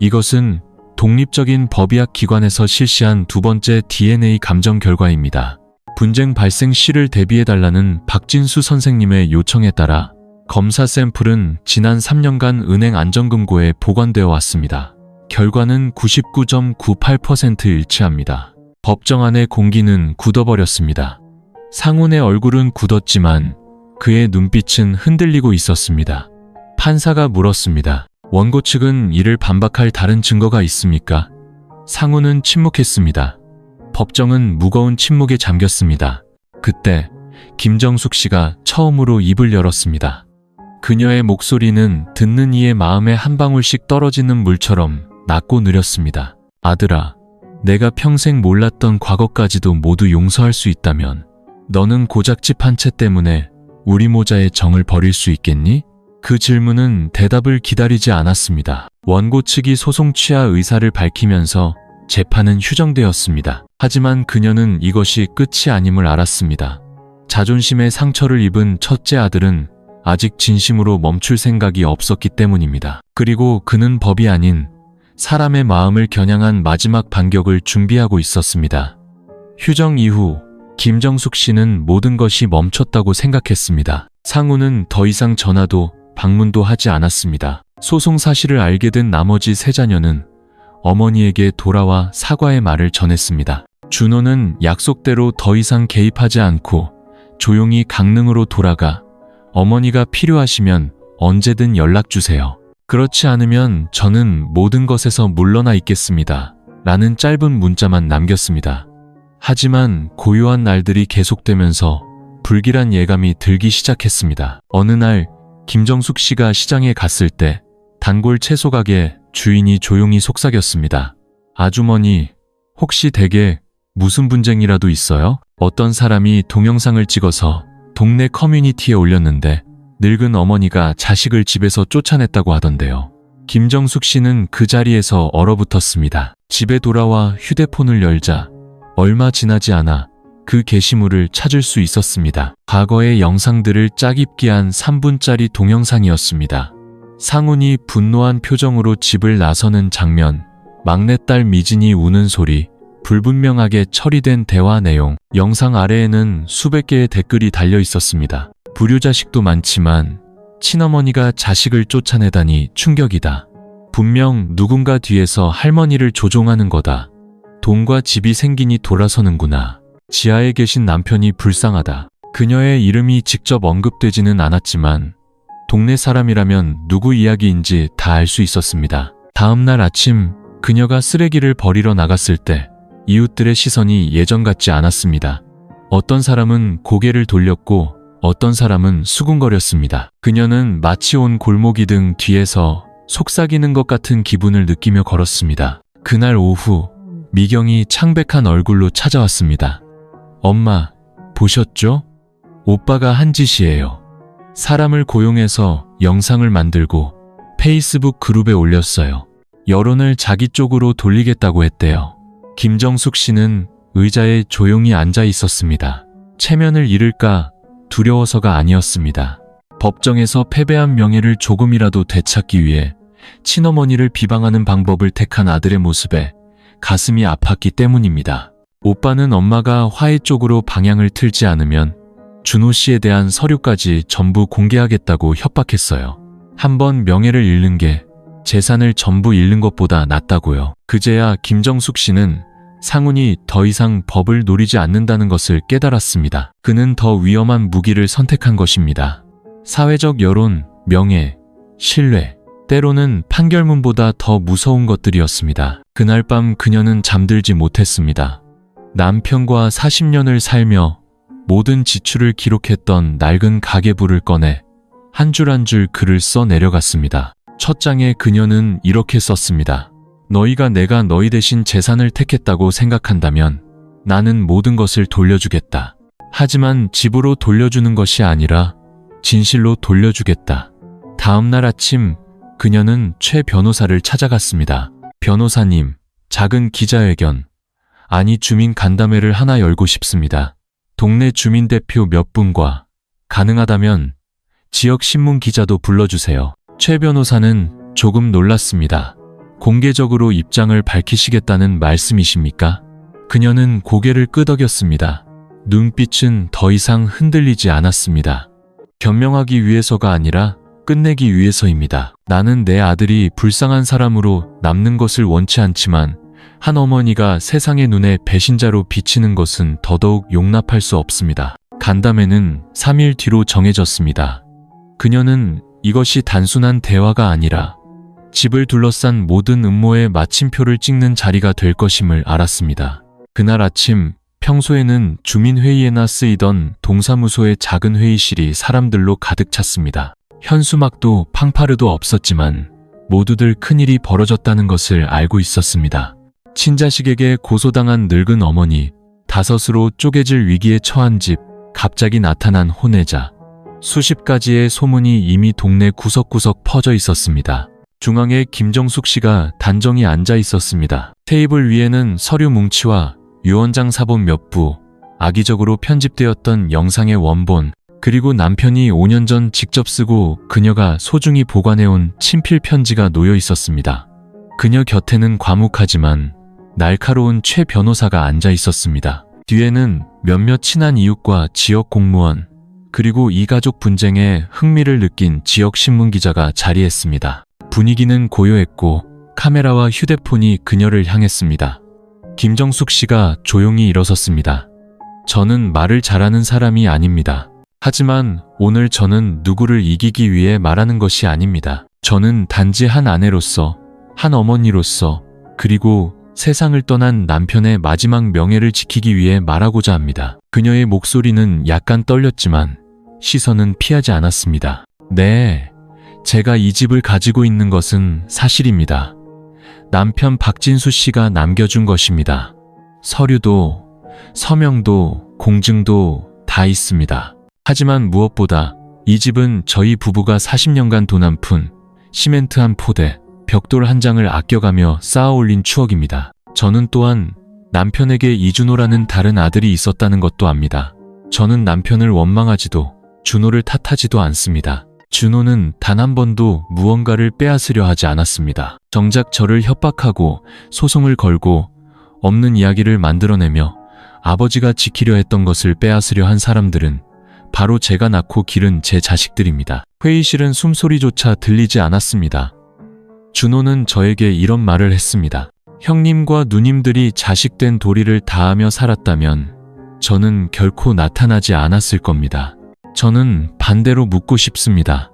이것은 독립적인 법의학 기관에서 실시한 두 번째 DNA 감정 결과입니다. 분쟁 발생 시를 대비해달라는 박진수 선생님의 요청에 따라 검사 샘플은 지난 3년간 은행 안전금고에 보관되어 왔습니다. 결과는 99.98% 일치합니다. 법정 안의 공기는 굳어버렸습니다. 상훈의 얼굴은 굳었지만 그의 눈빛은 흔들리고 있었습니다. 판사가 물었습니다. 원고 측은 이를 반박할 다른 증거가 있습니까? 상훈은 침묵했습니다. 법정은 무거운 침묵에 잠겼습니다. 그때 김정숙 씨가 처음으로 입을 열었습니다. 그녀의 목소리는 듣는 이의 마음에 한 방울씩 떨어지는 물처럼 낮고 느렸습니다. 아들아, 내가 평생 몰랐던 과거까지도 모두 용서할 수 있다면 너는 고작 집 한 채 때문에 우리 모자의 정을 버릴 수 있겠니? 그 질문은 대답을 기다리지 않았습니다. 원고 측이 소송 취하 의사를 밝히면서 재판은 휴정되었습니다. 하지만 그녀는 이것이 끝이 아님을 알았습니다. 자존심에 상처를 입은 첫째 아들은 아직 진심으로 멈출 생각이 없었기 때문입니다. 그리고 그는 법이 아닌 사람의 마음을 겨냥한 마지막 반격을 준비하고 있었습니다. 휴정 이후 김정숙 씨는 모든 것이 멈췄다고 생각했습니다. 상우는 더 이상 전화도 방문도 하지 않았습니다. 소송 사실을 알게 된 나머지 세 자녀는 어머니에게 돌아와 사과의 말을 전했습니다. 준호는 약속대로 더 이상 개입하지 않고 조용히 강릉으로 돌아가 어머니가 필요하시면 언제든 연락주세요. 그렇지 않으면 저는 모든 것에서 물러나 있겠습니다. 라는 짧은 문자만 남겼습니다. 하지만 고요한 날들이 계속되면서 불길한 예감이 들기 시작했습니다. 어느 날 김정숙 씨가 시장에 갔을 때 단골 채소 가게 주인이 조용히 속삭였습니다. 아주머니, 혹시 댁에 무슨 분쟁이라도 있어요? 어떤 사람이 동영상을 찍어서 동네 커뮤니티에 올렸는데 늙은 어머니가 자식을 집에서 쫓아냈다고 하던데요. 김정숙 씨는 그 자리에서 얼어붙었습니다. 집에 돌아와 휴대폰을 열자 얼마 지나지 않아 그 게시물을 찾을 수 있었습니다. 과거의 영상들을 짜깁기 한 3분짜리 동영상이었습니다. 상훈이 분노한 표정으로 집을 나서는 장면, 막내딸 미진이 우는 소리, 불분명하게 처리된 대화 내용, 영상 아래에는 수백 개의 댓글이 달려 있었습니다. 불효자식도 많지만 친어머니가 자식을 쫓아내다니 충격이다. 분명 누군가 뒤에서 할머니를 조종하는 거다. 돈과 집이 생기니 돌아서는구나. 지하에 계신 남편이 불쌍하다. 그녀의 이름이 직접 언급되지는 않았지만 동네 사람이라면 누구 이야기인지 다 알 수 있었습니다. 다음 날 아침 그녀가 쓰레기를 버리러 나갔을 때 이웃들의 시선이 예전 같지 않았습니다. 어떤 사람은 고개를 돌렸고 어떤 사람은 수군거렸습니다. 그녀는 마치 온 골목이 등 뒤에서 속삭이는 것 같은 기분을 느끼며 걸었습니다. 그날 오후 미경이 창백한 얼굴로 찾아왔습니다. 엄마, 보셨죠? 오빠가 한 짓이에요. 사람을 고용해서 영상을 만들고 페이스북 그룹에 올렸어요. 여론을 자기 쪽으로 돌리겠다고 했대요. 김정숙 씨는 의자에 조용히 앉아 있었습니다. 체면을 잃을까 두려워서가 아니었습니다. 법정에서 패배한 명예를 조금이라도 되찾기 위해 친어머니를 비방하는 방법을 택한 아들의 모습에 가슴이 아팠기 때문입니다. 오빠는 엄마가 화해 쪽으로 방향을 틀지 않으면 준호 씨에 대한 서류까지 전부 공개하겠다고 협박했어요. 한번 명예를 잃는 게 재산을 전부 잃는 것보다 낫다고요. 그제야 김정숙 씨는 상훈이 더 이상 법을 노리지 않는다는 것을 깨달았습니다. 그는 더 위험한 무기를 선택한 것입니다. 사회적 여론, 명예, 신뢰, 때로는 판결문보다 더 무서운 것들이었습니다. 그날 밤 그녀는 잠들지 못했습니다. 남편과 40년을 살며 모든 지출을 기록했던 낡은 가계부를 꺼내 한 줄 한 줄 글을 써 내려갔습니다. 첫 장에 그녀는 이렇게 썼습니다. 너희가 내가 너희 대신 재산을 택했다고 생각한다면 나는 모든 것을 돌려주겠다. 하지만 집으로 돌려주는 것이 아니라 진실로 돌려주겠다. 다음 날 아침 그녀는 최 변호사를 찾아갔습니다. 변호사님, 작은 기자회견, 아니 주민 간담회를 하나 열고 싶습니다. 동네 주민대표 몇 분과 가능하다면 지역 신문 기자도 불러주세요. 최 변호사는 조금 놀랐습니다. 공개적으로 입장을 밝히시겠다는 말씀이십니까? 그녀는 고개를 끄덕였습니다. 눈빛은 더 이상 흔들리지 않았습니다. 변명하기 위해서가 아니라 끝내기 위해서입니다. 나는 내 아들이 불쌍한 사람으로 남는 것을 원치 않지만 한 어머니가 세상의 눈에 배신자로 비치는 것은 더더욱 용납할 수 없습니다. 간담회는 3일 뒤로 정해졌습니다. 그녀는 이것이 단순한 대화가 아니라 집을 둘러싼 모든 음모의 마침표를 찍는 자리가 될 것임을 알았습니다. 그날 아침 평소에는 주민회의에나 쓰이던 동사무소의 작은 회의실이 사람들로 가득 찼습니다. 현수막도 팡파르도 없었지만 모두들 큰일이 벌어졌다는 것을 알고 있었습니다. 친자식에게 고소당한 늙은 어머니, 다섯으로 쪼개질 위기에 처한 집, 갑자기 나타난 혼외자. 수십 가지의 소문이 이미 동네 구석구석 퍼져 있었습니다. 중앙에 김정숙 씨가 단정히 앉아 있었습니다. 테이블 위에는 서류 뭉치와 유언장 사본 몇 부, 악의적으로 편집되었던 영상의 원본, 그리고 남편이 5년 전 직접 쓰고 그녀가 소중히 보관해온 친필 편지가 놓여 있었습니다. 그녀 곁에는 과묵하지만 날카로운 최 변호사가 앉아 있었습니다. 뒤에는 몇몇 친한 이웃과 지역 공무원, 그리고 이 가족 분쟁에 흥미를 느낀 지역 신문 기자가 자리했습니다. 분위기는 고요했고 카메라와 휴대폰이 그녀를 향했습니다. 김정숙 씨가 조용히 일어섰습니다. 저는 말을 잘하는 사람이 아닙니다. 하지만 오늘 저는 누구를 이기기 위해 말하는 것이 아닙니다. 저는 단지 한 아내로서, 한 어머니로서, 그리고 세상을 떠난 남편의 마지막 명예를 지키기 위해 말하고자 합니다. 그녀의 목소리는 약간 떨렸지만 시선은 피하지 않았습니다. 네, 제가 이 집을 가지고 있는 것은 사실입니다. 남편 박진수 씨가 남겨준 것입니다. 서류도, 서명도, 공증도 다 있습니다. 하지만 무엇보다 이 집은 저희 부부가 40년간 돈 한 푼, 시멘트 한 포대, 벽돌 한 장을 아껴가며 쌓아 올린 추억입니다. 저는 또한 남편에게 이준호라는 다른 아들이 있었다는 것도 압니다. 저는 남편을 원망하지도 준호를 탓하지도 않습니다. 준호는 단 한 번도 무언가를 빼앗으려 하지 않았습니다. 정작 저를 협박하고 소송을 걸고 없는 이야기를 만들어내며 아버지가 지키려 했던 것을 빼앗으려 한 사람들은 바로 제가 낳고 기른 제 자식들입니다. 회의실은 숨소리조차 들리지 않았습니다. 준호는 저에게 이런 말을 했습니다. 형님과 누님들이 자식된 도리를 다하며 살았다면 저는 결코 나타나지 않았을 겁니다. 저는 반대로 묻고 싶습니다.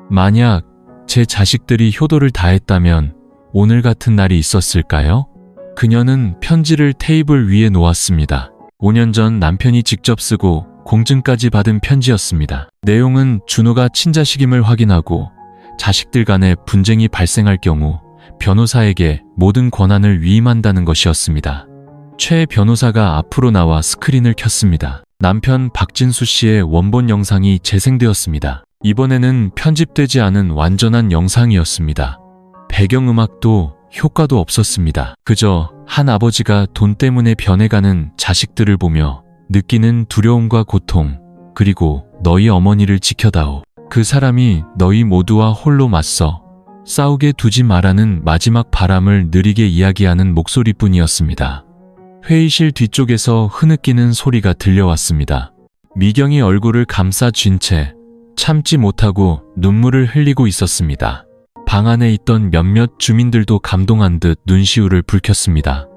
만약 제 자식들이 효도를 다했다면 오늘 같은 날이 있었을까요? 그녀는 편지를 테이블 위에 놓았습니다. 5년 전 남편이 직접 쓰고 공증까지 받은 편지였습니다. 내용은 준호가 친자식임을 확인하고 자식들 간에 분쟁이 발생할 경우 변호사에게 모든 권한을 위임한다는 것이었습니다. 최 변호사가 앞으로 나와 스크린을 켰습니다. 남편 박진수 씨의 원본 영상이 재생되었습니다. 이번에는 편집되지 않은 완전한 영상이었습니다. 배경음악도 효과도 없었습니다. 그저 한 아버지가 돈 때문에 변해가는 자식들을 보며 느끼는 두려움과 고통, 그리고 너희 어머니를 지켜다오. 그 사람이 너희 모두와 홀로 맞서 싸우게 두지 마라는 마지막 바람을 느리게 이야기하는 목소리뿐이었습니다. 회의실 뒤쪽에서 흐느끼는 소리가 들려왔습니다. 미경이 얼굴을 감싸 쥔 채 참지 못하고 눈물을 흘리고 있었습니다. 방 안에 있던 몇몇 주민들도 감동한 듯 눈시울을 붉혔습니다.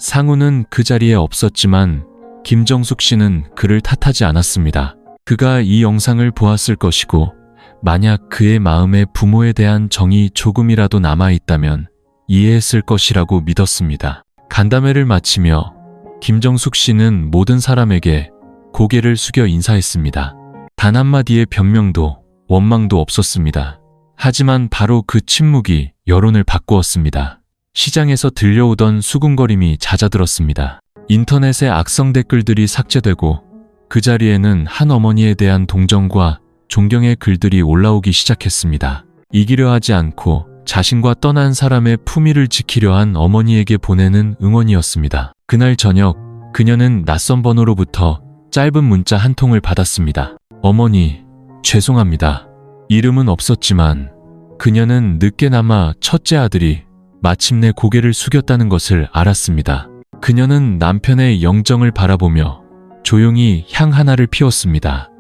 상우는 그 자리에 없었지만 김정숙 씨는 그를 탓하지 않았습니다. 그가 이 영상을 보았을 것이고 만약 그의 마음에 부모에 대한 정이 조금이라도 남아있다면 이해했을 것이라고 믿었습니다. 간담회를 마치며 김정숙 씨는 모든 사람에게 고개를 숙여 인사했습니다. 단 한마디의 변명도 원망도 없었습니다. 하지만 바로 그 침묵이 여론을 바꾸었습니다. 시장에서 들려오던 수군거림이 잦아들었습니다. 인터넷의 악성 댓글들이 삭제되고 그 자리에는 한 어머니에 대한 동정과 존경의 글들이 올라오기 시작했습니다. 이기려 하지 않고 자신과 떠난 사람의 품위를 지키려 한 어머니에게 보내는 응원이었습니다. 그날 저녁 그녀는 낯선 번호로부터 짧은 문자 한 통을 받았습니다. 어머니, 죄송합니다. 이름은 없었지만 그녀는 늦게나마 첫째 아들이 마침내 고개를 숙였다는 것을 알았습니다. 그녀는 남편의 영정을 바라보며 조용히 향 하나를 피웠습니다.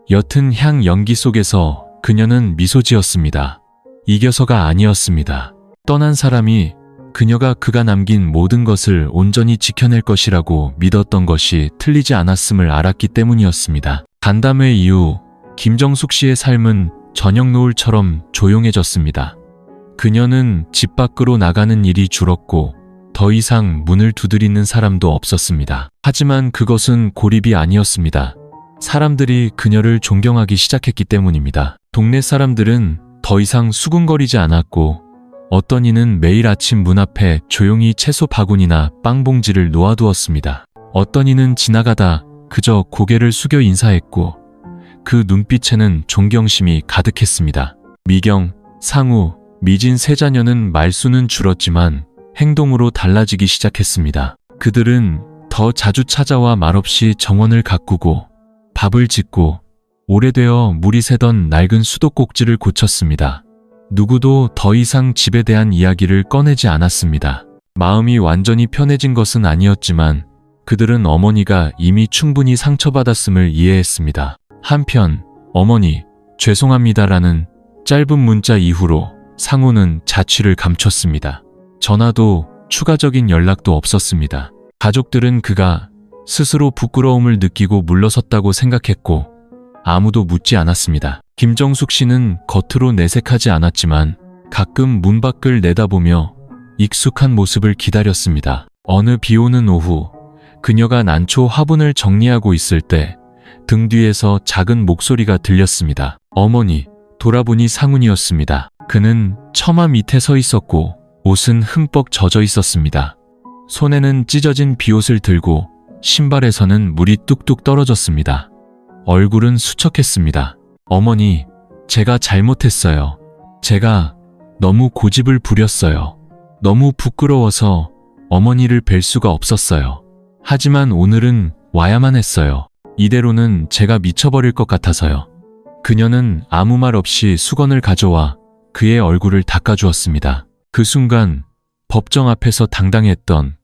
옅은 향 연기 속에서 그녀는 미소 지었습니다. 이겨서가 아니었습니다. 떠난 사람이 그가 남긴 모든 것을 온전히 지켜낼 것이라고 믿었던 것이 틀리지 않았음을 알았기 때문이었습니다. 간담회 이후 김정숙 씨의 삶은 저녁 노을처럼 조용해졌습니다. 그녀는 집 밖으로 나가는 일이 줄었고 더 이상 문을 두드리는 사람도 없었습니다. 하지만 그것은 고립이 아니었습니다. 사람들이 그녀를 존경하기 시작했기 때문입니다. 동네 사람들은 더 이상 수군거리지 않았고 어떤 이는 매일 아침 문 앞에 조용히 채소 바구니나 빵 봉지를 놓아두었습니다. 어떤 이는 지나가다 그저 고개를 숙여 인사했고 그 눈빛에는 존경심이 가득했습니다. 미경, 상우, 미진 세 자녀는 말수는 줄었지만 행동으로 달라지기 시작했습니다. 그들은 더 자주 찾아와 말없이 정원을 가꾸고 밥을 짓고 오래되어 물이 새던 낡은 수도꼭지를 고쳤습니다. 누구도 더 이상 집에 대한 이야기를 꺼내지 않았습니다. 마음이 완전히 편해진 것은 아니었지만 그들은 어머니가 이미 충분히 상처받았음을 이해했습니다. 한편 어머니, 죄송합니다라는 짧은 문자 이후로 상우는 자취를 감췄습니다. 전화도 추가적인 연락도 없었습니다. 가족들은 그가 스스로 부끄러움을 느끼고 물러섰다고 생각했고 아무도 묻지 않았습니다. 김정숙 씨는 겉으로 내색하지 않았지만 가끔 문 밖을 내다보며 익숙한 모습을 기다렸습니다. 어느 비오는 오후 그녀가 난초 화분을 정리하고 있을 때 등 뒤에서 작은 목소리가 들렸습니다. 어머니, 돌아보니 상훈이었습니다. 그는 처마 밑에 서 있었고 옷은 흠뻑 젖어 있었습니다. 손에는 찢어진 비옷을 들고 신발에서는 물이 뚝뚝 떨어졌습니다. 얼굴은 수척했습니다. 어머니, 제가 잘못했어요. 제가 너무 고집을 부렸어요. 너무 부끄러워서 어머니를 뵐 수가 없었어요. 하지만 오늘은 와야만 했어요. 이대로는 제가 미쳐버릴 것 같아서요. 그녀는 아무 말 없이 수건을 가져와 그의 얼굴을 닦아주었습니다. 그 순간 법정 앞에서 당당했던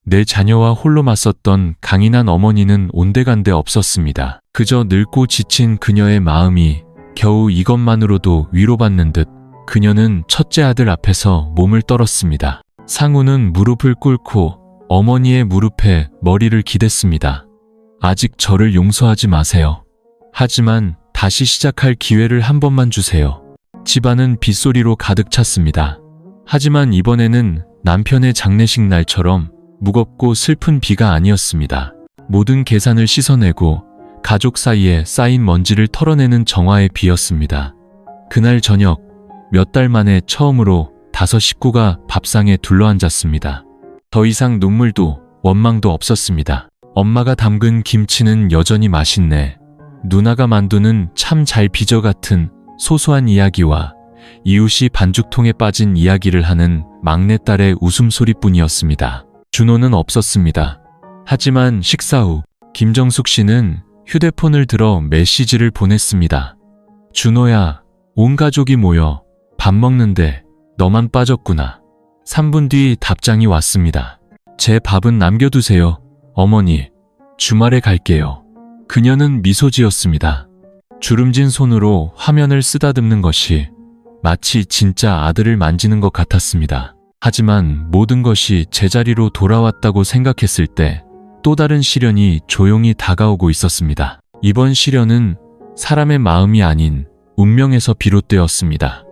내 자녀와 홀로 맞섰던 강인한 어머니는 온데간데 없었습니다. 그저 늙고 지친 그녀의 마음이 겨우 이것만으로도 위로받는 듯 그녀는 첫째 아들 앞에서 몸을 떨었습니다. 상우는 무릎을 꿇고 어머니의 무릎에 머리를 기댔습니다. 아직 저를 용서하지 마세요. 하지만 다시 시작할 기회를 한 번만 주세요. 집안은 빗소리로 가득 찼습니다. 하지만 이번에는 남편의 장례식 날처럼 무겁고 슬픈 비가 아니었습니다. 모든 계산을 씻어내고 가족 사이에 쌓인 먼지를 털어내는 정화의 비였습니다. 그날 저녁 몇 달 만에 처음으로 5 식구가 밥상에 둘러앉았습니다. 더 이상 눈물도 원망도 없었습니다. 엄마가 담근 김치는 여전히 맛있네. 누나가 만두는 참 잘 빚어 같은 소소한 이야기와 이웃이 반죽통에 빠진 이야기를 하는 막내딸의 웃음소리뿐이었습니다. 준호는 없었습니다. 하지만 식사 후 김정숙 씨는 휴대폰을 들어 메시지를 보냈습니다. 준호야, 온 가족이 모여 밥 먹는데 너만 빠졌구나. 3분 뒤 답장이 왔습니다. 제 밥은 남겨두세요. 어머니, 주말에 갈게요. 그녀는 미소 지었습니다. 주름진 손으로 화면을 쓰다듬는 것이 마치 진짜 아들을 만지는 것 같았습니다. 하지만 모든 것이 제자리로 돌아왔다고 생각했을 때 또 다른 시련이 조용히 다가오고 있었습니다. 이번 시련은 사람의 마음이 아닌 운명에서 비롯되었습니다.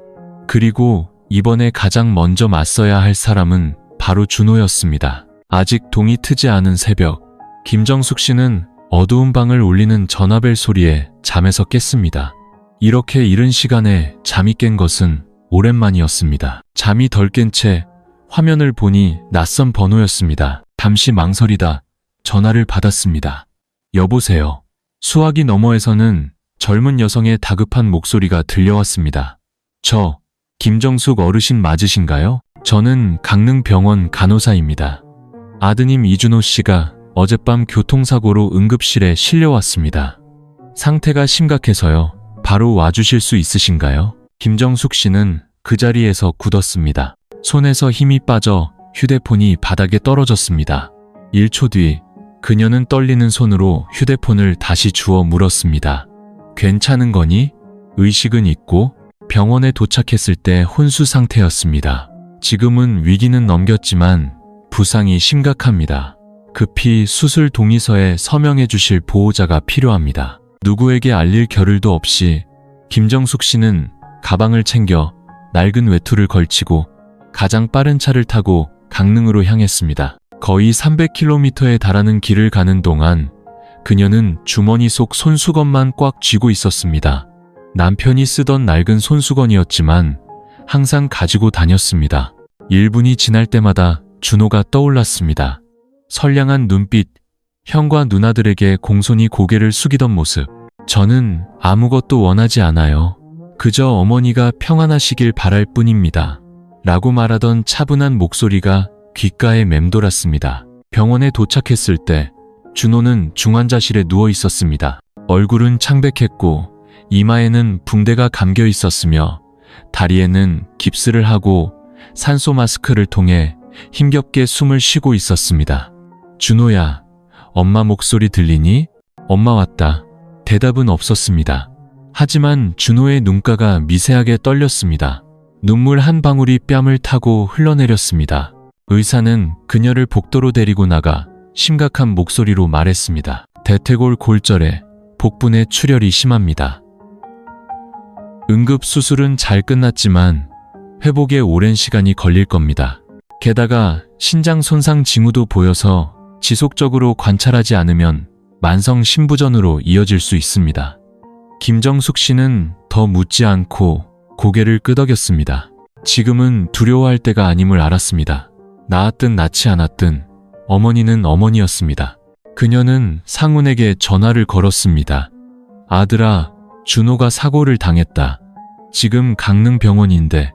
그리고 이번에 가장 먼저 맞서야 할 사람은 바로 준호였습니다. 아직 동이 트지 않은 새벽, 김정숙 씨는 어두운 방을 울리는 전화벨 소리에 잠에서 깼습니다. 이렇게 이른 시간에 잠이 깬 것은 오랜만이었습니다. 잠이 덜 깬 채 화면을 보니 낯선 번호였습니다. 잠시 망설이다 전화를 받았습니다. 여보세요. 수화기 너머에서는 젊은 여성의 다급한 목소리가 들려왔습니다. 저, 김정숙 어르신 맞으신가요? 저는 강릉병원 간호사입니다. 아드님 이준호 씨가 어젯밤 교통사고로 응급실에 실려왔습니다. 상태가 심각해서요. 바로 와주실 수 있으신가요? 김정숙 씨는 그 자리에서 굳었습니다. 손에서 힘이 빠져 휴대폰이 바닥에 떨어졌습니다. 1초 뒤 그녀는 떨리는 손으로 휴대폰을 다시 주워 물었습니다. 괜찮은 거니? 의식은 있고 병원에 도착했을 때 혼수 상태였습니다. 지금은 위기는 넘겼지만 부상이 심각합니다. 급히 수술 동의서에 서명해 주실 보호자가 필요합니다. 누구에게 알릴 겨를도 없이 김정숙 씨는 가방을 챙겨 낡은 외투를 걸치고 가장 빠른 차를 타고 강릉으로 향했습니다. 거의 300km에 달하는 길을 가는 동안 그녀는 주머니 속 손수건만 꽉 쥐고 있었습니다. 남편이 쓰던 낡은 손수건이었지만 항상 가지고 다녔습니다. 1분이 지날 때마다 준호가 떠올랐습니다. 선량한 눈빛, 형과 누나들에게 공손히 고개를 숙이던 모습. 저는 아무것도 원하지 않아요. 그저 어머니가 평안하시길 바랄 뿐입니다. 라고 말하던 차분한 목소리가 귓가에 맴돌았습니다. 병원에 도착했을 때 준호는 중환자실에 누워 있었습니다. 얼굴은 창백했고 이마에는 붕대가 감겨 있었으며 다리에는 깁스를 하고 산소 마스크를 통해 힘겹게 숨을 쉬고 있었습니다. 준호야, 엄마 목소리 들리니? 엄마 왔다. 대답은 없었습니다. 하지만 준호의 눈가가 미세하게 떨렸습니다. 눈물 한 방울이 뺨을 타고 흘러내렸습니다. 의사는 그녀를 복도로 데리고 나가 심각한 목소리로 말했습니다. 대퇴골 골절에 복부내 출혈이 심합니다. 응급수술은 잘 끝났지만 회복에 오랜 시간이 걸릴 겁니다. 게다가 신장 손상 징후도 보여서 지속적으로 관찰하지 않으면 만성 신부전으로 이어질 수 있습니다. 김정숙 씨는 더 묻지 않고 고개를 끄덕였습니다. 지금은 두려워할 때가 아님을 알았습니다. 낳았든 낳지 않았든 어머니는 어머니였습니다. 그녀는 상훈에게 전화를 걸었습니다. 아들아, 준호가 사고를 당했다. 지금 강릉병원인데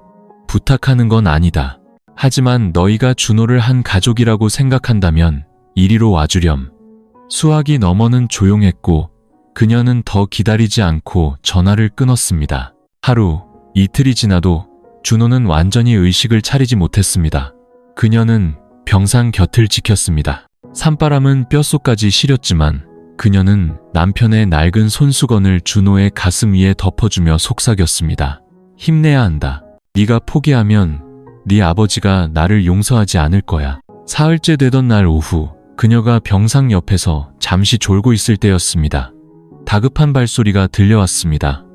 부탁하는 건 아니다. 하지만 너희가 준호를 한 가족이라고 생각한다면 이리로 와주렴. 수학이 너머는 조용했고 그녀는 더 기다리지 않고 전화를 끊었습니다. 하루, 이틀이 지나도 준호는 완전히 의식을 차리지 못했습니다. 그녀는 병상 곁을 지켰습니다. 산바람은 뼛속까지 시렸지만 그녀는 남편의 낡은 손수건을 준호의 가슴 위에 덮어주며 속삭였습니다. 힘내야 한다. 네가 포기하면 네 아버지가 나를 용서하지 않을 거야. 사흘째 되던 날 오후 그녀가 병상 옆에서 잠시 졸고 있을 때였습니다. 다급한 발소리가 들려왔습니다.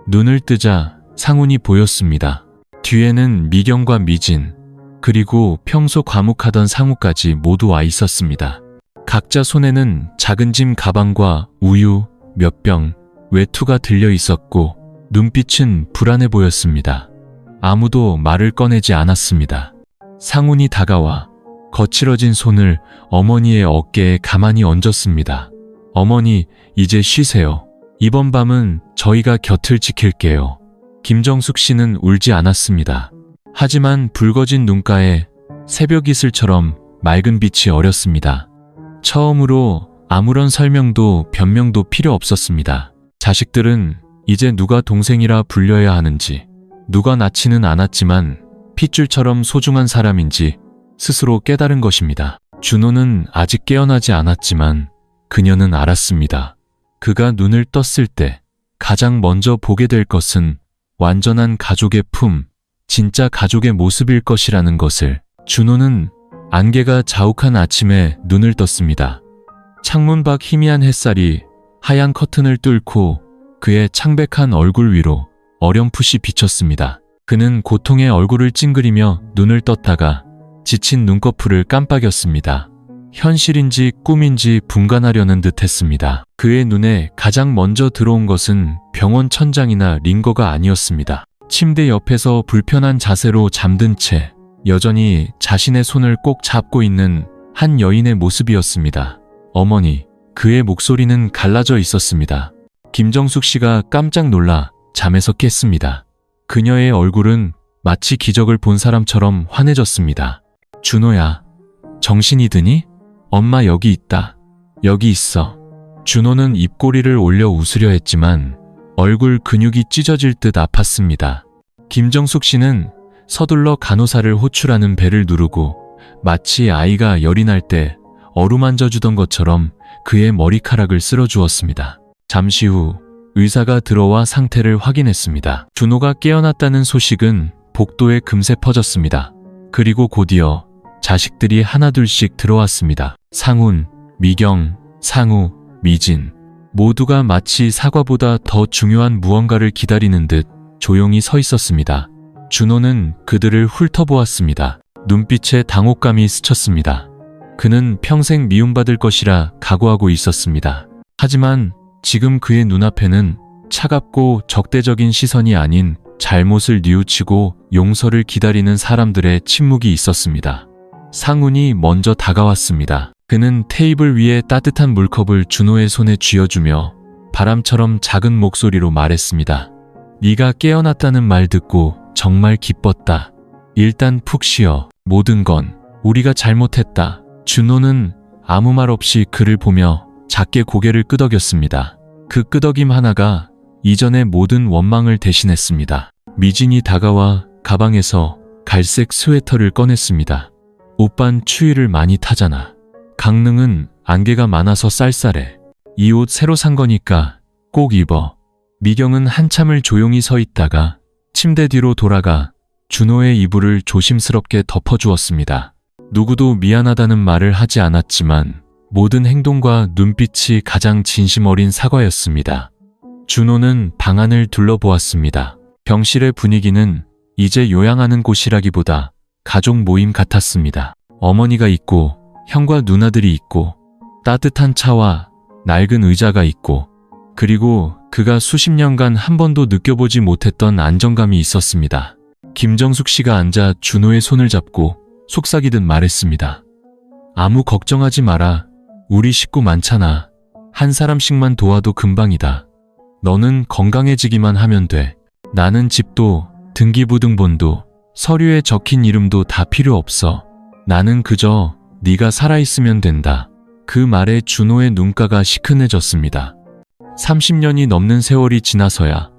눈을 뜨자 상훈이 보였습니다. 뒤에는 미경과 미진, 그리고 평소 과묵하던 상우까지 모두 와 있었습니다. 각자 손에는 작은 짐 가방과 우유, 몇 병, 외투가 들려 있었고 눈빛은 불안해 보였습니다. 아무도 말을 꺼내지 않았습니다. 상훈이 다가와 거칠어진 손을 어머니의 어깨에 가만히 얹었습니다. 어머니, 이제 쉬세요. 이번 밤은 저희가 곁을 지킬게요. 김정숙 씨는 울지 않았습니다. 하지만 붉어진 눈가에 새벽 이슬처럼 맑은 빛이 어렸습니다. 처음으로 아무런 설명도 변명도 필요 없었습니다. 자식들은 이제 누가 동생이라 불려야 하는지, 누가 낳지는 않았지만 핏줄처럼 소중한 사람인지 스스로 깨달은 것입니다. 준호는 아직 깨어나지 않았지만 그녀는 알았습니다. 그가 눈을 떴을 때 가장 먼저 보게 될 것은 완전한 가족의 품, 진짜 가족의 모습일 것이라는 것을. 준호는 안개가 자욱한 아침에 눈을 떴습니다. 창문 밖 희미한 햇살이 하얀 커튼을 뚫고 그의 창백한 얼굴 위로 어렴풋이 비쳤습니다. 그는 고통의 얼굴을 찡그리며 눈을 떴다가 지친 눈꺼풀을 깜빡였습니다. 현실인지 꿈인지 분간하려는 듯 했습니다. 그의 눈에 가장 먼저 들어온 것은 병원 천장이나 링거가 아니었습니다. 침대 옆에서 불편한 자세로 잠든 채 여전히 자신의 손을 꼭 잡고 있는 한 여인의 모습이었습니다. 어머니, 그의 목소리는 갈라져 있었습니다. 김정숙 씨가 깜짝 놀라 잠에서 깼습니다. 그녀의 얼굴은 마치 기적을 본 사람처럼 환해졌습니다. 준호야, 정신이 드니? 엄마 여기 있다. 여기 있어. 준호는 입꼬리를 올려 웃으려 했지만 얼굴 근육이 찢어질 듯 아팠습니다. 김정숙 씨는 서둘러 간호사를 호출하는 벨을 누르고 마치 아이가 열이 날 때 어루만져 주던 것처럼 그의 머리카락을 쓸어주었습니다. 잠시 후 의사가 들어와 상태를 확인했습니다. 준호가 깨어났다는 소식은 복도에 금세 퍼졌습니다. 그리고 곧이어 자식들이 하나둘씩 들어왔습니다. 상훈, 미경, 상우, 미진. 모두가 마치 사과보다 더 중요한 무언가를 기다리는 듯 조용히 서 있었습니다. 준호는 그들을 훑어보았습니다. 눈빛에 당혹감이 스쳤습니다. 그는 평생 미움받을 것이라 각오하고 있었습니다. 하지만 지금 그의 눈앞에는 차갑고 적대적인 시선이 아닌 잘못을 뉘우치고 용서를 기다리는 사람들의 침묵이 있었습니다. 상훈이 먼저 다가왔습니다. 그는 테이블 위에 따뜻한 물컵을 준호의 손에 쥐어주며 바람처럼 작은 목소리로 말했습니다. 네가 깨어났다는 말 듣고 정말 기뻤다. 일단 푹 쉬어. 모든 건 우리가 잘못했다. 준호는 아무 말 없이 그를 보며 작게 고개를 끄덕였습니다. 그 끄덕임 하나가 이전의 모든 원망을 대신했습니다. 미진이 다가와 가방에서 갈색 스웨터를 꺼냈습니다. 오빤 추위를 많이 타잖아. 강릉은 안개가 많아서 쌀쌀해. 이 옷 새로 산 거니까 꼭 입어. 미경은 한참을 조용히 서 있다가 침대 뒤로 돌아가 준호의 이불을 조심스럽게 덮어주었습니다. 누구도 미안하다는 말을 하지 않았지만 모든 행동과 눈빛이 가장 진심 어린 사과였습니다. 준호는 방 안을 둘러보았습니다. 병실의 분위기는 이제 요양하는 곳이라기보다 가족 모임 같았습니다. 어머니가 있고 형과 누나들이 있고 따뜻한 차와 낡은 의자가 있고 그리고 그가 수십 년간 한 번도 느껴보지 못했던 안정감이 있었습니다. 김정숙 씨가 앉아 준호의 손을 잡고 속삭이듯 말했습니다. 아무 걱정하지 마라. 우리 식구 많잖아. 한 사람씩만 도와도 금방이다. 너는 건강해지기만 하면 돼. 나는 집도 등기부등본도 서류에 적힌 이름도 다 필요 없어. 나는 그저 네가 살아있으면 된다. 그 말에 준호의 눈가가 시큰해졌습니다. 30년이 넘는 세월이 지나서야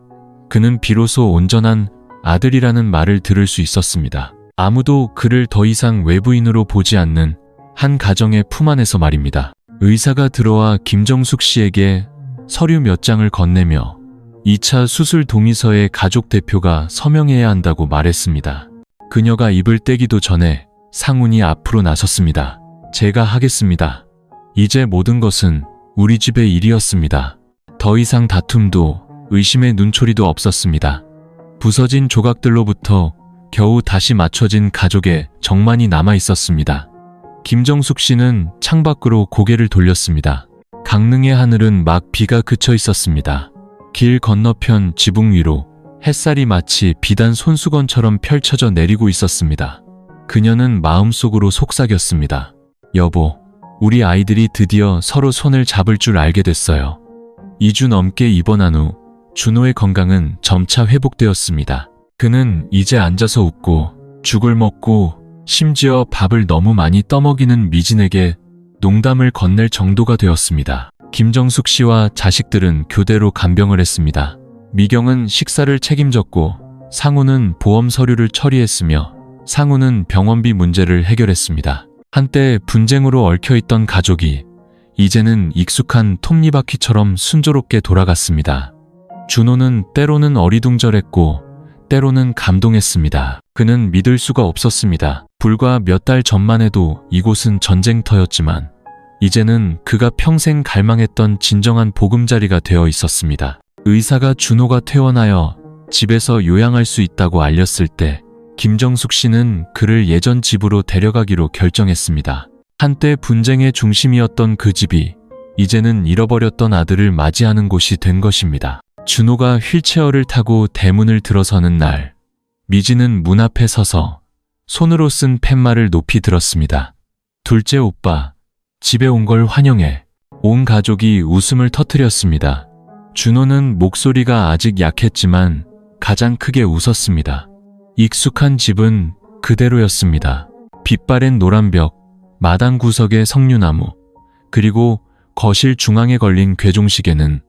그는 비로소 온전한 아들이라는 말을 들을 수 있었습니다. 아무도 그를 더 이상 외부인으로 보지 않는 한 가정의 품 안에서 말입니다. 의사가 들어와 김정숙 씨에게 서류 몇 장을 건네며 2차 수술 동의서에 가족 대표가 서명해야 한다고 말했습니다. 그녀가 입을 떼기도 전에 상훈이 앞으로 나섰습니다. 제가 하겠습니다. 이제 모든 것은 우리 집의 일이었습니다. 더 이상 다툼도 의심의 눈초리도 없었습니다. 부서진 조각들로부터 겨우 다시 맞춰진 가족의 정만이 남아 있었습니다. 김정숙 씨는 창밖으로 고개를 돌렸습니다. 강릉의 하늘은 막 비가 그쳐 있었습니다. 길 건너편 지붕 위로 햇살이 마치 비단 손수건처럼 펼쳐져 내리고 있었습니다. 그녀는 마음속으로 속삭였습니다. 여보, 우리 아이들이 드디어 서로 손을 잡을 줄 알게 됐어요. 2주 넘게 입원한 후 준호의 건강은 점차 회복되었습니다. 그는 이제 앉아서 웃고 죽을 먹고 심지어 밥을 너무 많이 떠먹이는 미진에게 농담을 건넬 정도가 되었습니다. 김정숙 씨와 자식들은 교대로 간병을 했습니다. 미경은 식사를 책임졌고 상우는 보험 서류를 처리했으며 상우는 병원비 문제를 해결했습니다. 한때 분쟁으로 얽혀있던 가족이 이제는 익숙한 톱니바퀴처럼 순조롭게 돌아갔습니다. 준호는 때로는 어리둥절했고 때로는 감동했습니다. 그는 믿을 수가 없었습니다. 불과 몇 달 전만 해도 이곳은 전쟁터였지만 이제는 그가 평생 갈망했던 진정한 보금자리가 되어 있었습니다. 의사가 준호가 퇴원하여 집에서 요양할 수 있다고 알렸을 때 김정숙 씨는 그를 예전 집으로 데려가기로 결정했습니다. 한때 분쟁의 중심이었던 그 집이 이제는 잃어버렸던 아들을 맞이하는 곳이 된 것입니다. 준호가 휠체어를 타고 대문을 들어서는 날, 미지는 문 앞에 서서 손으로 쓴 팻말을 높이 들었습니다. 둘째 오빠, 집에 온 걸 환영해. 온 가족이 웃음을 터뜨렸습니다. 준호는 목소리가 아직 약했지만 가장 크게 웃었습니다. 익숙한 집은 그대로였습니다. 빛바랜 노란 벽, 마당 구석의 석류나무, 그리고 거실 중앙에 걸린 괴종시계는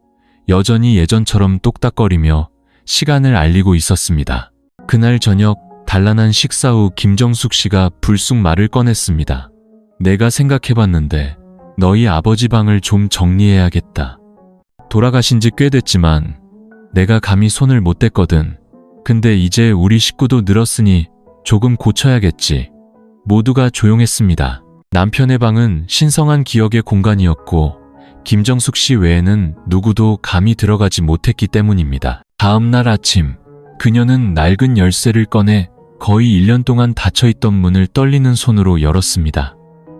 여전히 예전처럼 똑딱거리며 시간을 알리고 있었습니다. 그날 저녁 단란한 식사 후 김정숙 씨가 불쑥 말을 꺼냈습니다. 내가 생각해봤는데 너희 아버지 방을 좀 정리해야겠다. 돌아가신 지 꽤 됐지만 내가 감히 손을 못 댔거든. 근데 이제 우리 식구도 늘었으니 조금 고쳐야겠지. 모두가 조용했습니다. 남편의 방은 신성한 기억의 공간이었고 김정숙 씨 외에는 누구도 감히 들어가지 못했기 때문입니다. 다음 날 아침, 그녀는 낡은 열쇠를 꺼내 거의 1년 동안 닫혀있던 문을 떨리는 손으로 열었습니다.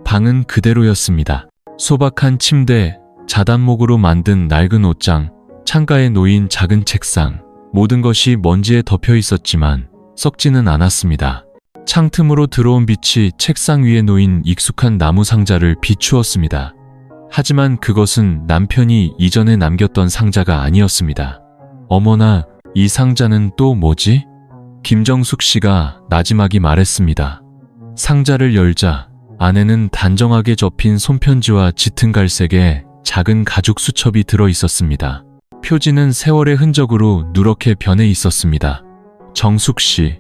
방은 그대로였습니다. 소박한 침대, 자단목으로 만든 낡은 옷장, 창가에 놓인 작은 책상, 모든 것이 먼지에 덮여 있었지만 썩지는 않았습니다. 창틈으로 들어온 빛이 책상 위에 놓인 익숙한 나무 상자를 비추었습니다. 하지만 그것은 남편이 이전에 남겼던 상자가 아니었습니다. 어머나, 이 상자는 또 뭐지? 김정숙 씨가 나지막이 말했습니다. 상자를 열자 안에는 단정하게 접힌 손편지와 짙은 갈색의 작은 가죽 수첩이 들어 있었습니다. 표지는 세월의 흔적으로 누렇게 변해 있었습니다. 정숙 씨,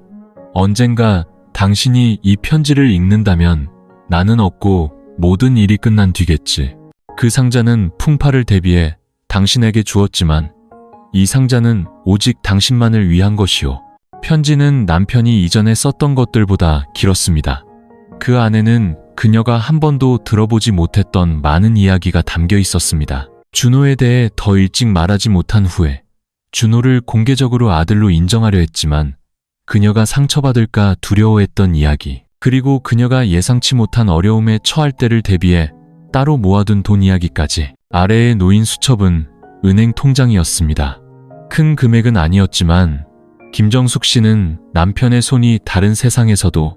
언젠가 당신이 이 편지를 읽는다면 나는 없고 모든 일이 끝난 뒤겠지. 그 상자는 풍파를 대비해 당신에게 주었지만 이 상자는 오직 당신만을 위한 것이오. 편지는 남편이 이전에 썼던 것들보다 길었습니다. 그 안에는 그녀가 한 번도 들어보지 못했던 많은 이야기가 담겨 있었습니다. 준호에 대해 더 일찍 말하지 못한 후에 준호를 공개적으로 아들로 인정하려 했지만 그녀가 상처받을까 두려워했던 이야기, 그리고 그녀가 예상치 못한 어려움에 처할 때를 대비해 따로 모아둔 돈 이야기까지. 아래에 놓인 수첩은 은행 통장이었습니다. 큰 금액은 아니었지만 김정숙 씨는 남편의 손이 다른 세상에서도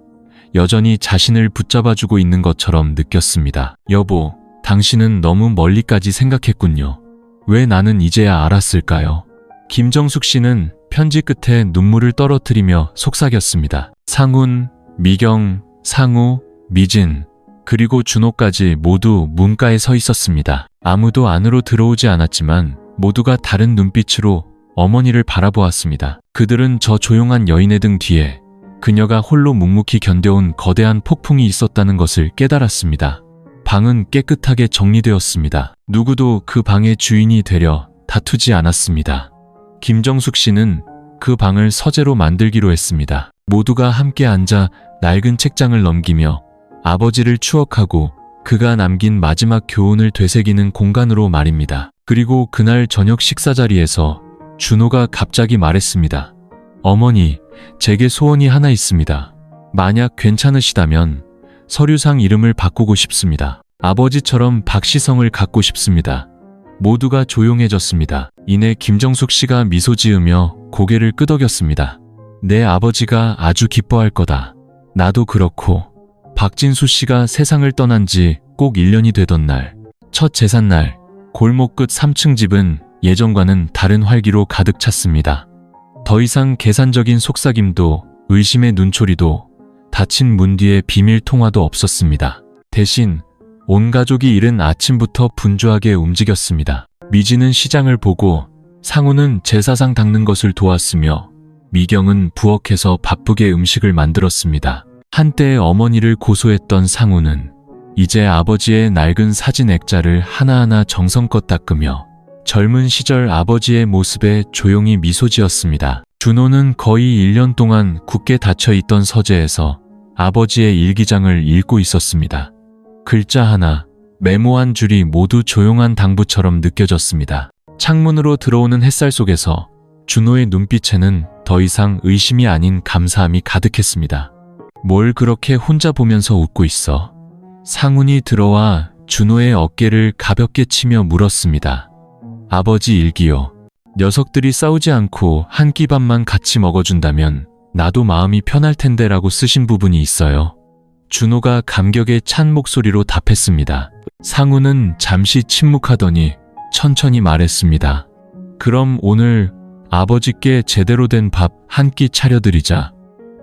여전히 자신을 붙잡아주고 있는 것처럼 느꼈습니다. 여보, 당신은 너무 멀리까지 생각했군요. 왜 나는 이제야 알았을까요? 김정숙 씨는 편지 끝에 눈물을 떨어뜨리며 속삭였습니다. 상훈, 미경, 상우, 미진, 그리고 준호까지 모두 문가에 서 있었습니다. 아무도 안으로 들어오지 않았지만 모두가 다른 눈빛으로 어머니를 바라보았습니다. 그들은 저 조용한 여인의 등 뒤에 그녀가 홀로 묵묵히 견뎌온 거대한 폭풍이 있었다는 것을 깨달았습니다. 방은 깨끗하게 정리되었습니다. 누구도 그 방의 주인이 되려 다투지 않았습니다. 김정숙 씨는 그 방을 서재로 만들기로 했습니다. 모두가 함께 앉아 낡은 책장을 넘기며 아버지를 추억하고 그가 남긴 마지막 교훈을 되새기는 공간으로 말입니다. 그리고 그날 저녁 식사 자리에서 준호가 갑자기 말했습니다. 어머니, 제게 소원이 하나 있습니다. 만약 괜찮으시다면 서류상 이름을 바꾸고 싶습니다. 아버지처럼 박시성을 갖고 싶습니다. 모두가 조용해졌습니다. 이내 김정숙 씨가 미소 지으며 고개를 끄덕였습니다. 내 아버지가 아주 기뻐할 거다. 나도 그렇고. 박진수 씨가 세상을 떠난 지 꼭 1년이 되던 날, 첫 제삿날, 골목 끝 3층 집은 예전과는 다른 활기로 가득 찼습니다. 더 이상 계산적인 속삭임도 의심의 눈초리도 닫힌 문 뒤에 비밀 통화도 없었습니다. 대신 온 가족이 이른 아침부터 분주하게 움직였습니다. 미지는 시장을 보고 상우는 제사상 닦는 것을 도왔으며 미경은 부엌에서 바쁘게 음식을 만들었습니다. 한때 어머니를 고소했던 상우는 이제 아버지의 낡은 사진 액자를 하나하나 정성껏 닦으며 젊은 시절 아버지의 모습에 조용히 미소 지었습니다. 준호는 거의 1년 동안 굳게 닫혀있던 서재에서 아버지의 일기장을 읽고 있었습니다. 글자 하나, 메모 한 줄이 모두 조용한 당부처럼 느껴졌습니다. 창문으로 들어오는 햇살 속에서 준호의 눈빛에는 더 이상 의심이 아닌 감사함이 가득했습니다. 뭘 그렇게 혼자 보면서 웃고 있어? 상훈이 들어와 준호의 어깨를 가볍게 치며 물었습니다. 아버지 일기요. 녀석들이 싸우지 않고 한 끼 밥만 같이 먹어준다면 나도 마음이 편할 텐데 라고 쓰신 부분이 있어요. 준호가 감격에 찬 목소리로 답했습니다. 상우는 잠시 침묵하더니 천천히 말했습니다. 그럼 오늘 아버지께 제대로 된 밥 한 끼 차려드리자.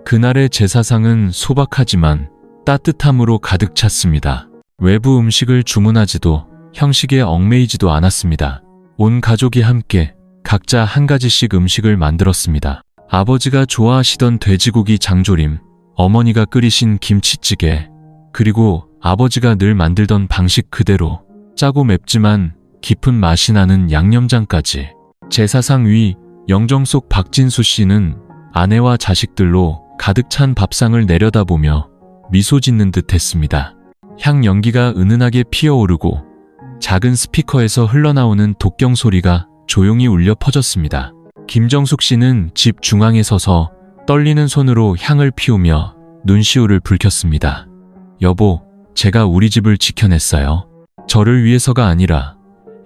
그날의 제사상은 소박하지만 따뜻함으로 가득 찼습니다. 외부 음식을 주문하지도 형식에 얽매이지도 않았습니다. 온 가족이 함께 각자 한 가지씩 음식을 만들었습니다. 아버지가 좋아하시던 돼지고기 장조림, 어머니가 끓이신 김치찌개, 그리고 아버지가 늘 만들던 방식 그대로 짜고 맵지만 깊은 맛이 나는 양념장까지. 제사상 위 영정 속 박진수 씨는 아내와 자식들로 가득 찬 밥상을 내려다보며 미소 짓는 듯 했습니다. 향 연기가 은은하게 피어오르고 작은 스피커에서 흘러나오는 독경 소리가 조용히 울려 퍼졌습니다. 김정숙 씨는 집 중앙에 서서 떨리는 손으로 향을 피우며 눈시울을 붉혔습니다. 여보, 제가 우리 집을 지켜냈어요. 저를 위해서가 아니라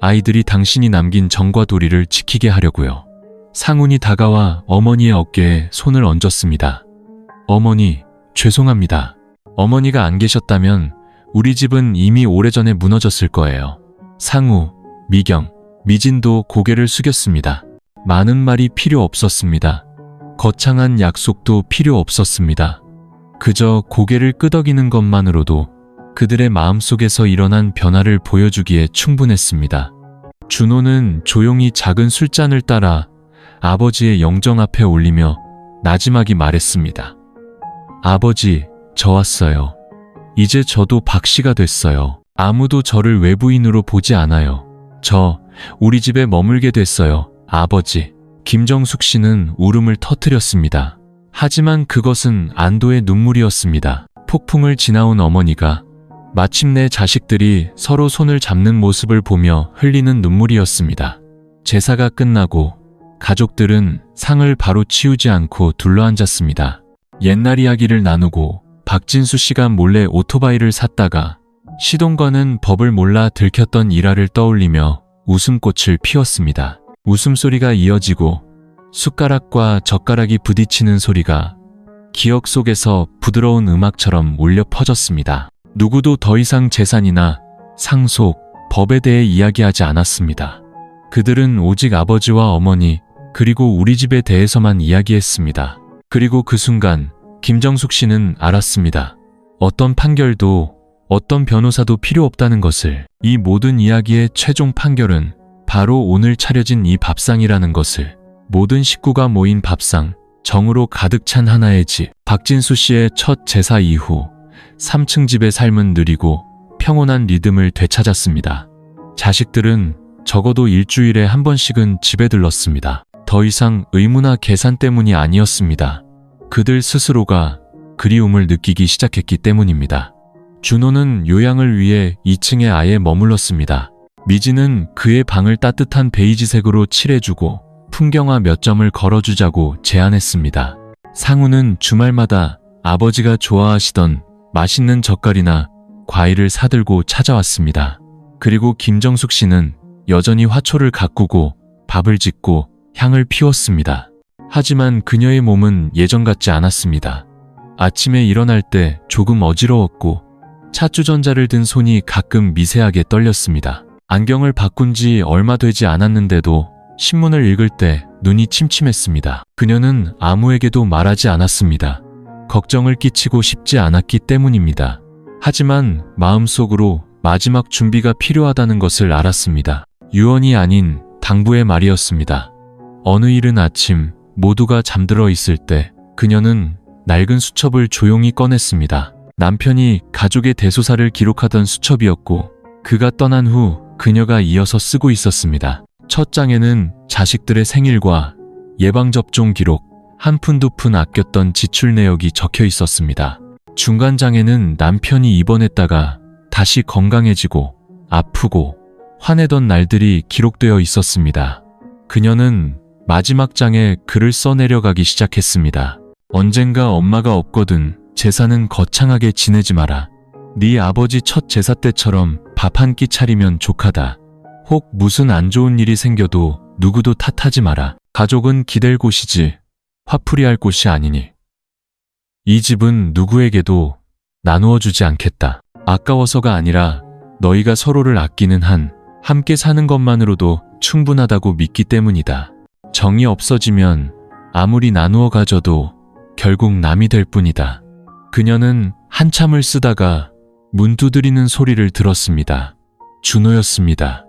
아이들이 당신이 남긴 정과 도리를 지키게 하려고요. 상훈이 다가와 어머니의 어깨에 손을 얹었습니다. 어머니, 죄송합니다. 어머니가 안 계셨다면 우리 집은 이미 오래전에 무너졌을 거예요. 상우, 미경, 미진도 고개를 숙였습니다. 많은 말이 필요 없었습니다. 거창한 약속도 필요 없었습니다. 그저 고개를 끄덕이는 것만으로도 그들의 마음속에서 일어난 변화를 보여주기에 충분했습니다. 준호는 조용히 작은 술잔을 따라 아버지의 영정 앞에 올리며 나지막이 말했습니다. 아버지, 저 왔어요. 이제 저도 박씨가 됐어요. 아무도 저를 외부인으로 보지 않아요. 우리 집에 머물게 됐어요, 아버지. 김정숙 씨는 울음을 터뜨렸습니다. 하지만 그것은 안도의 눈물이었습니다. 폭풍을 지나온 어머니가 마침내 자식들이 서로 손을 잡는 모습을 보며 흘리는 눈물이었습니다. 제사가 끝나고 가족들은 상을 바로 치우지 않고 둘러앉았습니다. 옛날 이야기를 나누고 박진수 씨가 몰래 오토바이를 샀다가 시동거는 법을 몰라 들켰던 일화를 떠올리며 웃음꽃을 피웠습니다. 웃음소리가 이어지고 숟가락과 젓가락이 부딪히는 소리가 기억 속에서 부드러운 음악처럼 울려 퍼졌습니다. 누구도 더 이상 재산이나 상속, 법에 대해 이야기하지 않았습니다. 그들은 오직 아버지와 어머니, 그리고 우리 집에 대해서만 이야기했습니다. 그리고 그 순간 김정숙 씨는 알았습니다. 어떤 판결도, 어떤 변호사도 필요 없다는 것을. 이 모든 이야기의 최종 판결은 바로 오늘 차려진 이 밥상이라는 것을. 모든 식구가 모인 밥상, 정으로 가득 찬 하나의 집. 박진수 씨의 첫 제사 이후 3층 집의 삶은 느리고 평온한 리듬을 되찾았습니다. 자식들은 적어도 일주일에 한 번씩은 집에 들렀습니다. 더 이상 의무나 계산 때문이 아니었습니다. 그들 스스로가 그리움을 느끼기 시작했기 때문입니다. 준호는 요양을 위해 2층에 아예 머물렀습니다. 미지는 그의 방을 따뜻한 베이지색으로 칠해주고 풍경화 몇 점을 걸어주자고 제안했습니다. 상우는 주말마다 아버지가 좋아하시던 맛있는 젓갈이나 과일을 사들고 찾아왔습니다. 그리고 김정숙 씨는 여전히 화초를 가꾸고 밥을 짓고 향을 피웠습니다. 하지만 그녀의 몸은 예전 같지 않았습니다. 아침에 일어날 때 조금 어지러웠고 찻주전자를 든 손이 가끔 미세하게 떨렸습니다. 안경을 바꾼 지 얼마 되지 않았는데도 신문을 읽을 때 눈이 침침했습니다. 그녀는 아무에게도 말하지 않았습니다. 걱정을 끼치고 싶지 않았기 때문입니다. 하지만 마음속으로 마지막 준비가 필요하다는 것을 알았습니다. 유언이 아닌 당부의 말이었습니다. 어느 이른 아침 모두가 잠들어 있을 때 그녀는 낡은 수첩을 조용히 꺼냈습니다. 남편이 가족의 대소사를 기록하던 수첩이었고 그가 떠난 후 그녀가 이어서 쓰고 있었습니다. 첫 장에는 자식들의 생일과 예방접종 기록, 한 푼 두 푼 아꼈던 지출 내역이 적혀 있었습니다. 중간 장에는 남편이 입원했다가 다시 건강해지고 아프고 화내던 날들이 기록되어 있었습니다. 그녀는 마지막 장에 글을 써내려가기 시작했습니다. 언젠가 엄마가 없거든 제사는 거창하게 지내지 마라. 네 아버지 첫 제사 때처럼 밥 한 끼 차리면 족하다. 혹 무슨 안 좋은 일이 생겨도 누구도 탓하지 마라. 가족은 기댈 곳이지 화풀이할 곳이 아니니. 이 집은 누구에게도 나누어 주지 않겠다. 아까워서가 아니라 너희가 서로를 아끼는 한 함께 사는 것만으로도 충분하다고 믿기 때문이다. 정이 없어지면 아무리 나누어 가져도 결국 남이 될 뿐이다. 그녀는 한참을 쓰다가 문 두드리는 소리를 들었습니다. 준호였습니다.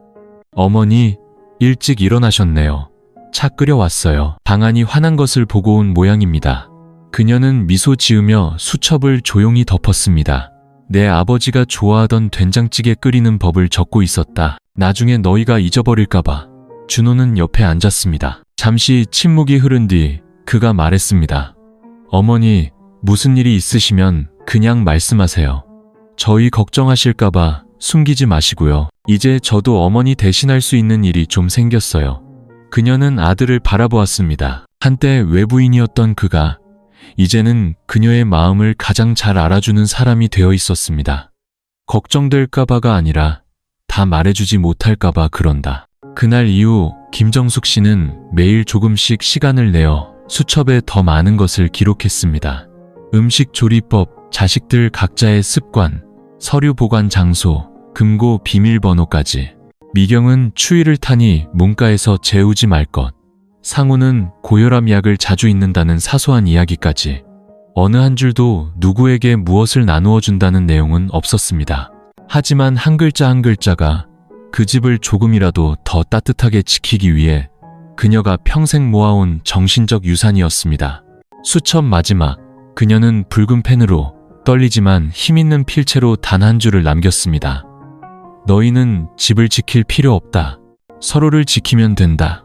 어머니, 일찍 일어나셨네요. 차 끓여왔어요. 방안이 환한 것을 보고 온 모양입니다. 그녀는 미소 지으며 수첩을 조용히 덮었습니다. 내 아버지가 좋아하던 된장찌개 끓이는 법을 적고 있었다. 나중에 너희가 잊어버릴까봐. 준호는 옆에 앉았습니다. 잠시 침묵이 흐른 뒤 그가 말했습니다. 어머니, 무슨 일이 있으시면 그냥 말씀하세요. 저희 걱정하실까봐 숨기지 마시고요. 이제 저도 어머니 대신할 수 있는 일이 좀 생겼어요. 그녀는 아들을 바라보았습니다. 한때 외부인이었던 그가 이제는 그녀의 마음을 가장 잘 알아주는 사람이 되어 있었습니다. 걱정될까봐가 아니라 다 말해주지 못할까봐 그런다. 그날 이후 김정숙 씨는 매일 조금씩 시간을 내어 수첩에 더 많은 것을 기록했습니다. 음식 조리법, 자식들 각자의 습관, 서류 보관 장소, 금고 비밀번호까지. 미경은 추위를 타니 문가에서 재우지 말 것. 상우는 고혈압 약을 자주 잊는다는 사소한 이야기까지. 어느 한 줄도 누구에게 무엇을 나누어 준다는 내용은 없었습니다. 하지만 한 글자 한 글자가 그 집을 조금이라도 더 따뜻하게 지키기 위해 그녀가 평생 모아온 정신적 유산이었습니다. 수첩 마지막, 그녀는 붉은 펜으로 떨리지만 힘있는 필체로 단 한 줄을 남겼습니다. 너희는 집을 지킬 필요 없다. 서로를 지키면 된다.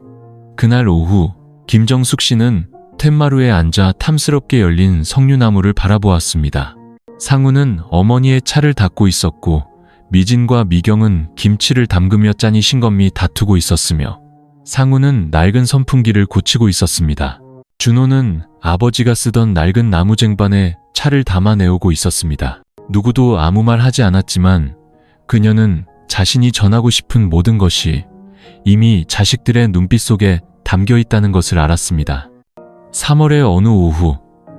그날 오후 김정숙 씨는 툇마루에 앉아 탐스럽게 열린 석류나무를 바라보았습니다. 상우는 어머니의 차를 닦고 있었고 미진과 미경은 김치를 담그며 짠이 신건미 다투고 있었으며 상우는 낡은 선풍기를 고치고 있었습니다. 준호는 아버지가 쓰던 낡은 나무 쟁반에 차를 담아내오고 있었습니다. 누구도 아무 말 하지 않았지만 그녀는 자신이 전하고 싶은 모든 것이 이미 자식들의 눈빛 속에 담겨 있다는 것을 알았습니다. 3월의 어느 오후,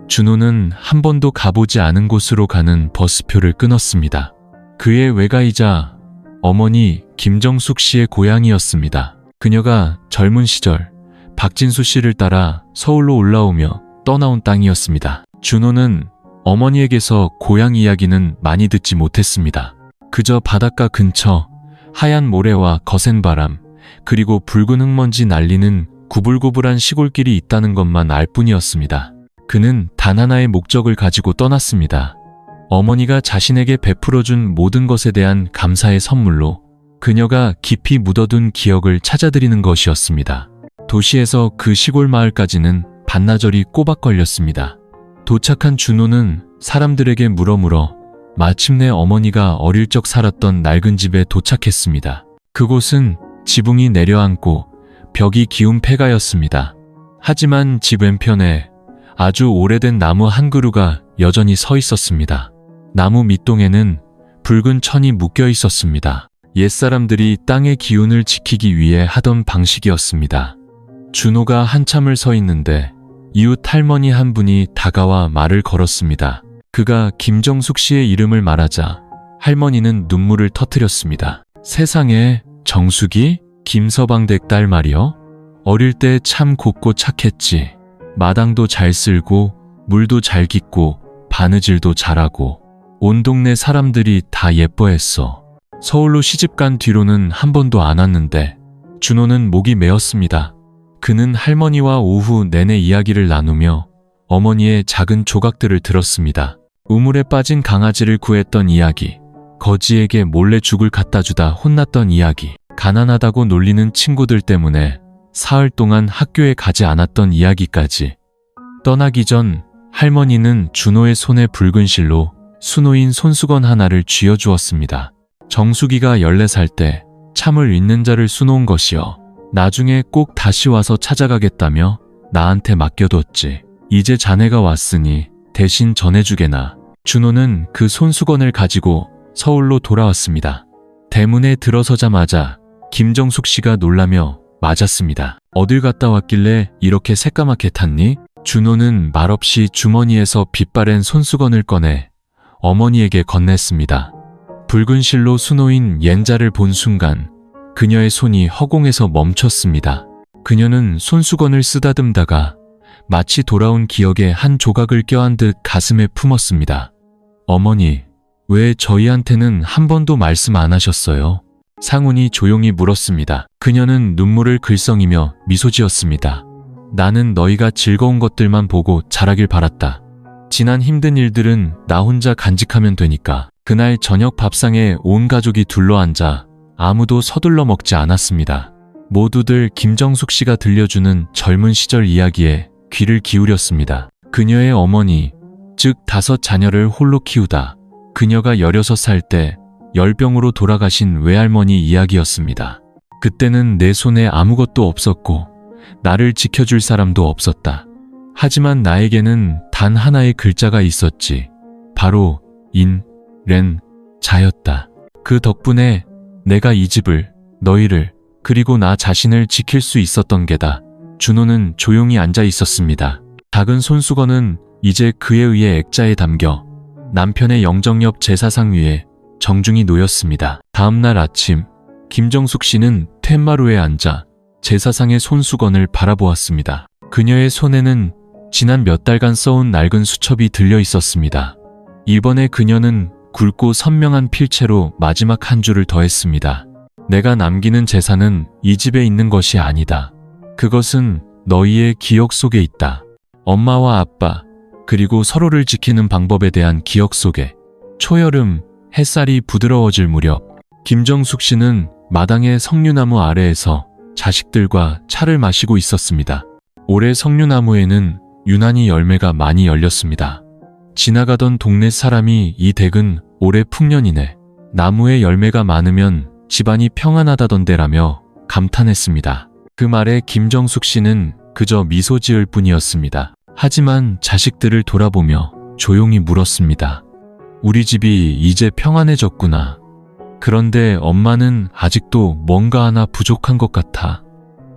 준호는 한 번도 가보지 않은 곳으로 가는 버스표를 끊었습니다. 그의 외가이자 어머니 김정숙 씨의 고향이었습니다. 그녀가 젊은 시절 박진수 씨를 따라 서울로 올라오며 떠나온 땅이었습니다. 준호는 어머니에게서 고향 이야기는 많이 듣지 못했습니다. 그저 바닷가 근처 하얀 모래와 거센 바람, 그리고 붉은 흙먼지 날리는 구불구불한 시골길이 있다는 것만 알 뿐이었습니다. 그는 단 하나의 목적을 가지고 떠났습니다. 어머니가 자신에게 베풀어준 모든 것에 대한 감사의 선물로 그녀가 깊이 묻어둔 기억을 찾아드리는 것이었습니다. 도시에서 그 시골 마을까지는 반나절이 꼬박 걸렸습니다. 도착한 준호는 사람들에게 물어 마침내 어머니가 어릴 적 살았던 낡은 집에 도착했습니다. 그곳은 지붕이 내려앉고 벽이 기운 폐가였습니다. 하지만 집 왼편에 아주 오래된 나무 한 그루가 여전히 서 있었습니다. 나무 밑동에는 붉은 천이 묶여 있었습니다. 옛사람들이 땅의 기운을 지키기 위해 하던 방식이었습니다. 준호가 한참을 서 있는데 이웃 할머니 한 분이 다가와 말을 걸었습니다. 그가 김정숙 씨의 이름을 말하자 할머니는 눈물을 터뜨렸습니다. 세상에, 정숙이? 김서방 댁 딸 말이여? 어릴 때 참 곱고 착했지. 마당도 잘 쓸고 물도 잘 깃고 바느질도 잘하고 온 동네 사람들이 다 예뻐했어. 서울로 시집간 뒤로는 한 번도 안 왔는데 준호는 목이 메었습니다. 그는 할머니와 오후 내내 이야기를 나누며 어머니의 작은 조각들을 들었습니다. 우물에 빠진 강아지를 구했던 이야기, 거지에게 몰래 죽을 갖다 주다 혼났던 이야기, 가난하다고 놀리는 친구들 때문에 사흘 동안 학교에 가지 않았던 이야기까지. 떠나기 전 할머니는 준호의 손에 붉은 실로 수놓인 손수건 하나를 쥐어주었습니다. 정숙이가 14살 때 참을 잊는 자를 수놓은 것이여. 나중에 꼭 다시 와서 찾아가겠다며 나한테 맡겨뒀지. 이제 자네가 왔으니 대신 전해주게나. 준호는 그 손수건을 가지고 서울로 돌아왔습니다. 대문에 들어서자마자 김정숙 씨가 놀라며 맞았습니다. 어딜 갔다 왔길래 이렇게 새까맣게 탔니? 준호는 말없이 주머니에서 빛바랜 손수건을 꺼내 어머니에게 건넸습니다. 붉은 실로 수놓인 옌자를 본 순간 그녀의 손이 허공에서 멈췄습니다. 그녀는 손수건을 쓰다듬다가 마치 돌아온 기억의 한 조각을 껴안 듯 가슴에 품었습니다. 어머니, 왜 저희한테는 한 번도 말씀 안 하셨어요? 상훈이 조용히 물었습니다. 그녀는 눈물을 글썽이며 미소 지었습니다. 나는 너희가 즐거운 것들만 보고 자라길 바랐다. 지난 힘든 일들은 나 혼자 간직하면 되니까. 그날 저녁 밥상에 온 가족이 둘러앉아 아무도 서둘러 먹지 않았습니다. 모두들 김정숙 씨가 들려주는 젊은 시절 이야기에 귀를 기울였습니다. 그녀의 어머니, 즉 5 자녀를 홀로 키우다 그녀가 16살 때 열병으로 돌아가신 외할머니 이야기였습니다. 그때는 내 손에 아무것도 없었고 나를 지켜줄 사람도 없었다. 하지만 나에게는 단 하나의 글자가 있었지. 바로 인, 렌, 자였다. 그 덕분에 내가 이 집을, 너희를, 그리고 나 자신을 지킬 수 있었던 게다. 준호는 조용히 앉아 있었습니다. 작은 손수건은 이제 그에 의해 액자에 담겨 남편의 영정엽 제사상 위에 정중히 놓였습니다. 다음날 아침, 김정숙 씨는 텐마루에 앉아 제사상의 손수건을 바라보았습니다. 그녀의 손에는 지난 몇 달간 써온 낡은 수첩이 들려 있었습니다. 이번에 그녀는 굵고 선명한 필체로 마지막 한 줄을 더했습니다. 내가 남기는 재산은 이 집에 있는 것이 아니다. 그것은 너희의 기억 속에 있다. 엄마와 아빠, 그리고 서로를 지키는 방법에 대한 기억 속에. 초여름, 햇살이 부드러워질 무렵, 김정숙 씨는 마당의 석류나무 아래에서 자식들과 차를 마시고 있었습니다. 올해 석류나무에는 유난히 열매가 많이 열렸습니다. 지나가던 동네 사람이 이 댁은 올해 풍년이네. 나무에 열매가 많으면 집안이 평안하다던데라며 감탄했습니다. 그 말에 김정숙 씨는 그저 미소 지을 뿐이었습니다. 하지만 자식들을 돌아보며 조용히 물었습니다. 우리 집이 이제 평안해졌구나. 그런데 엄마는 아직도 뭔가 하나 부족한 것 같아.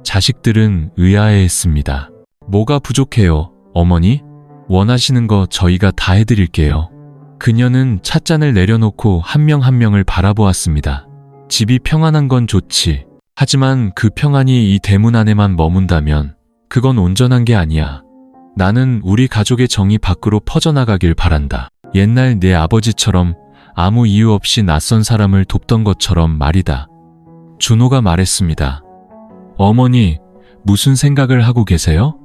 자식들은 의아해했습니다. 뭐가 부족해요, 어머니? 원하시는 거 저희가 다 해드릴게요. 그녀는 찻잔을 내려놓고 한 명 한 명을 바라보았습니다. 집이 평안한 건 좋지. 하지만 그 평안이 이 대문 안에만 머문다면 그건 온전한 게 아니야. 나는 우리 가족의 정이 밖으로 퍼져나가길 바란다. 옛날 내 아버지처럼 아무 이유 없이 낯선 사람을 돕던 것처럼 말이다. 준호가 말했습니다. 어머니, 무슨 생각을 하고 계세요?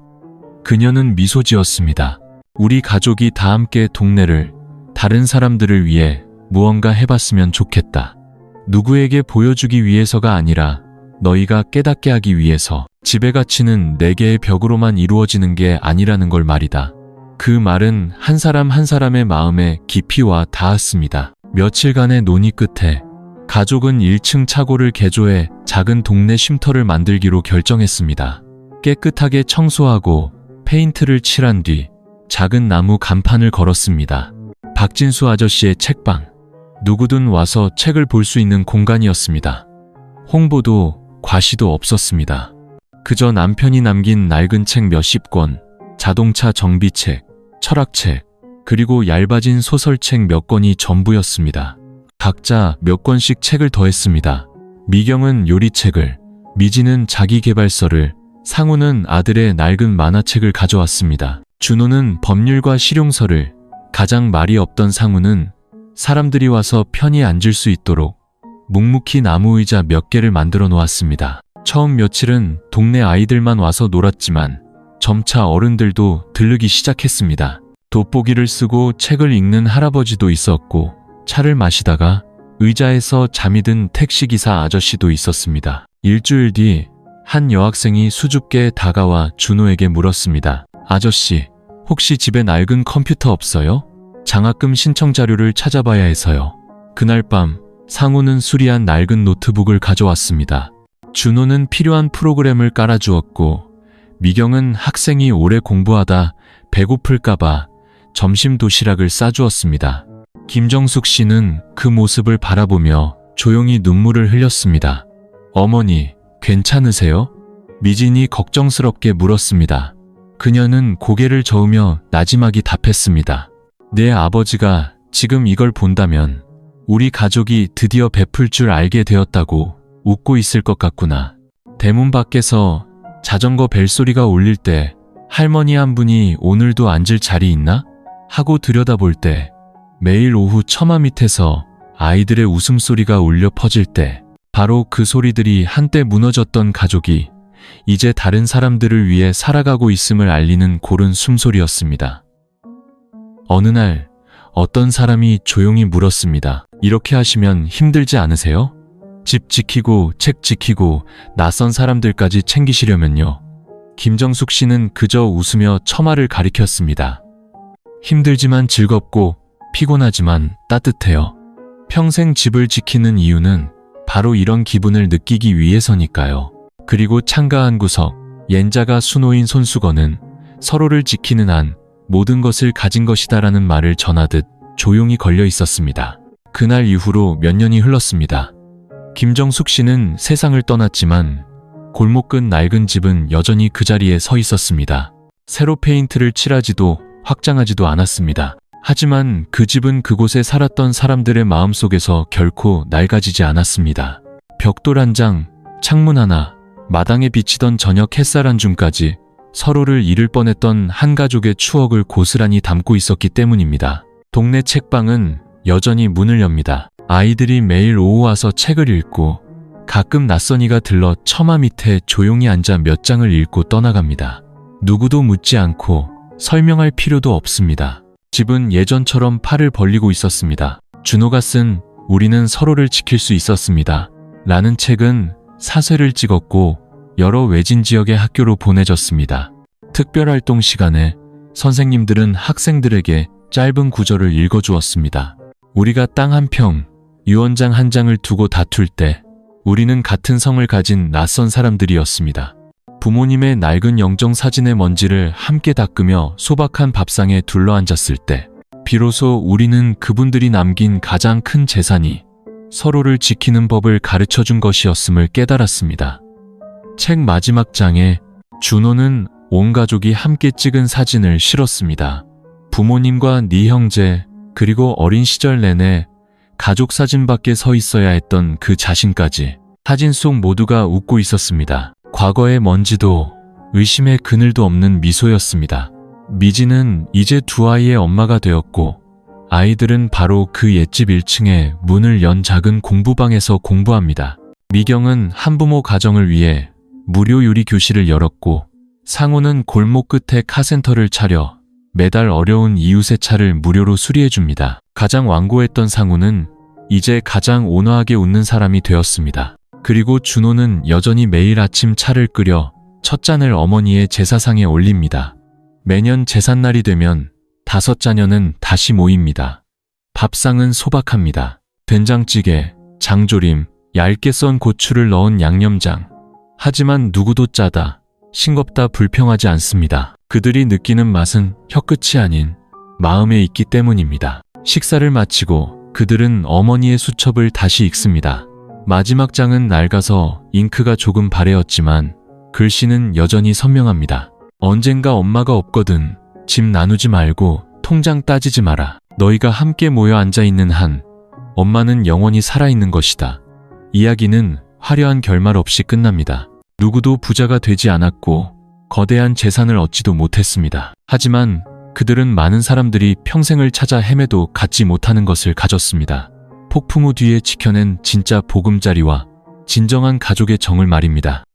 그녀는 미소 지었습니다. 우리 가족이 다 함께 동네를, 다른 사람들을 위해 무언가 해봤으면 좋겠다. 누구에게 보여주기 위해서가 아니라 너희가 깨닫게 하기 위해서. 집의 가치는 네 개의 벽으로만 이루어지는 게 아니라는 걸 말이다. 그 말은 한 사람 한 사람의 마음에 깊이 와 닿았습니다. 며칠간의 논의 끝에 가족은 1층 차고를 개조해 작은 동네 쉼터를 만들기로 결정했습니다. 깨끗하게 청소하고 페인트를 칠한 뒤 작은 나무 간판을 걸었습니다. 박진수 아저씨의 책방. 누구든 와서 책을 볼 수 있는 공간이었습니다. 홍보도 과시도 없었습니다. 그저 남편이 남긴 낡은 책 몇십 권, 자동차 정비책, 철학책, 그리고 얇아진 소설책 몇 권이 전부였습니다. 각자 몇 권씩 책을 더했습니다. 미경은 요리책을, 미지는 자기계발서를, 상우는 아들의 낡은 만화책을 가져왔습니다. 준호는 법률과 실용서를, 가장 말이 없던 상우는 사람들이 와서 편히 앉을 수 있도록 묵묵히 나무 의자 몇 개를 만들어 놓았습니다. 처음 며칠은 동네 아이들만 와서 놀았지만 점차 어른들도 들르기 시작했습니다. 돋보기를 쓰고 책을 읽는 할아버지도 있었고 차를 마시다가 의자에서 잠이 든 택시기사 아저씨도 있었습니다. 일주일 뒤 한 여학생이 수줍게 다가와 준호에게 물었습니다. 아저씨, 혹시 집에 낡은 컴퓨터 없어요? 장학금 신청 자료를 찾아봐야 해서요. 그날 밤 상우는 수리한 낡은 노트북을 가져왔습니다. 준호는 필요한 프로그램을 깔아주었고 미경은 학생이 오래 공부하다 배고플까봐 점심 도시락을 싸주었습니다. 김정숙 씨는 그 모습을 바라보며 조용히 눈물을 흘렸습니다. 어머니, 괜찮으세요? 미진이 걱정스럽게 물었습니다. 그녀는 고개를 저으며 나지막이 답했습니다. 내 아버지가 지금 이걸 본다면 우리 가족이 드디어 베풀 줄 알게 되었다고 웃고 있을 것 같구나. 대문 밖에서 자전거 벨소리가 울릴 때 할머니 한 분이 오늘도 앉을 자리 있나? 하고 들여다볼 때 매일 오후 처마 밑에서 아이들의 웃음소리가 울려 퍼질 때 바로 그 소리들이 한때 무너졌던 가족이 이제 다른 사람들을 위해 살아가고 있음을 알리는 고른 숨소리였습니다. 어느 날 어떤 사람이 조용히 물었습니다. 이렇게 하시면 힘들지 않으세요? 집 지키고 책 지키고 낯선 사람들까지 챙기시려면요. 김정숙 씨는 그저 웃으며 처마를 가리켰습니다. 힘들지만 즐겁고 피곤하지만 따뜻해요. 평생 집을 지키는 이유는 바로 이런 기분을 느끼기 위해서니까요. 그리고 창가 한 구석, 옌자가 수놓인 손수건은 서로를 지키는 한 모든 것을 가진 것이다라는 말을 전하듯 조용히 걸려 있었습니다. 그날 이후로 몇 년이 흘렀습니다. 김정숙 씨는 세상을 떠났지만 골목 끝 낡은 집은 여전히 그 자리에 서 있었습니다. 새로 페인트를 칠하지도 확장하지도 않았습니다. 하지만 그 집은 그곳에 살았던 사람들의 마음속에서 결코 낡아지지 않았습니다. 벽돌 한 장, 창문 하나, 마당에 비치던 저녁 햇살 한 줌까지 서로를 잃을 뻔했던 한 가족의 추억을 고스란히 담고 있었기 때문입니다. 동네 책방은 여전히 문을 엽니다. 아이들이 매일 오후 와서 책을 읽고 가끔 낯선이가 들러 처마 밑에 조용히 앉아 몇 장을 읽고 떠나갑니다. 누구도 묻지 않고 설명할 필요도 없습니다. 집은 예전처럼 팔을 벌리고 있었습니다. 준호가 쓴 우리는 서로를 지킬 수 있었습니다. 라는 책은 사쇄를 찍었고 여러 외진 지역의 학교로 보내졌습니다. 특별활동 시간에 선생님들은 학생들에게 짧은 구절을 읽어주었습니다. 우리가 땅 한 평, 유언장 한 장을 두고 다툴 때 우리는 같은 성을 가진 낯선 사람들이었습니다. 부모님의 낡은 영정사진의 먼지를 함께 닦으며 소박한 밥상에 둘러앉았을 때 비로소 우리는 그분들이 남긴 가장 큰 재산이 서로를 지키는 법을 가르쳐준 것이었음을 깨달았습니다. 책 마지막 장에 준호는 온 가족이 함께 찍은 사진을 실었습니다. 부모님과 네 형제 그리고 어린 시절 내내 가족 사진 밖에 서 있어야 했던 그 자신까지 사진 속 모두가 웃고 있었습니다. 과거의 먼지도 의심의 그늘도 없는 미소였습니다. 미지는 이제 두 아이의 엄마가 되었고 아이들은 바로 그 옛집 1층에 문을 연 작은 공부방에서 공부합니다. 미경은 한부모 가정을 위해 무료 요리 교실을 열었고 상우는 골목 끝에 카센터를 차려 매달 어려운 이웃의 차를 무료로 수리해줍니다. 가장 완고했던 상우는 이제 가장 온화하게 웃는 사람이 되었습니다. 그리고 준호는 여전히 매일 아침 차를 끓여 첫 잔을 어머니의 제사상에 올립니다. 매년 제삿날이 되면 5자녀는 다시 모입니다. 밥상은 소박합니다. 된장찌개, 장조림, 얇게 썬 고추를 넣은 양념장. 하지만 누구도 짜다, 싱겁다 불평하지 않습니다. 그들이 느끼는 맛은 혀끝이 아닌 마음에 있기 때문입니다. 식사를 마치고 그들은 어머니의 수첩을 다시 읽습니다. 마지막 장은 낡아서 잉크가 조금 바래었지만 글씨는 여전히 선명합니다. 언젠가 엄마가 없거든. 집 나누지 말고 통장 따지지 마라. 너희가 함께 모여 앉아있는 한 엄마는 영원히 살아있는 것이다. 이야기는 화려한 결말 없이 끝납니다. 누구도 부자가 되지 않았고 거대한 재산을 얻지도 못했습니다. 하지만 그들은 많은 사람들이 평생을 찾아 헤매도 갖지 못하는 것을 가졌습니다. 폭풍우 뒤에 지켜낸 진짜 보금자리와 진정한 가족의 정을 말입니다.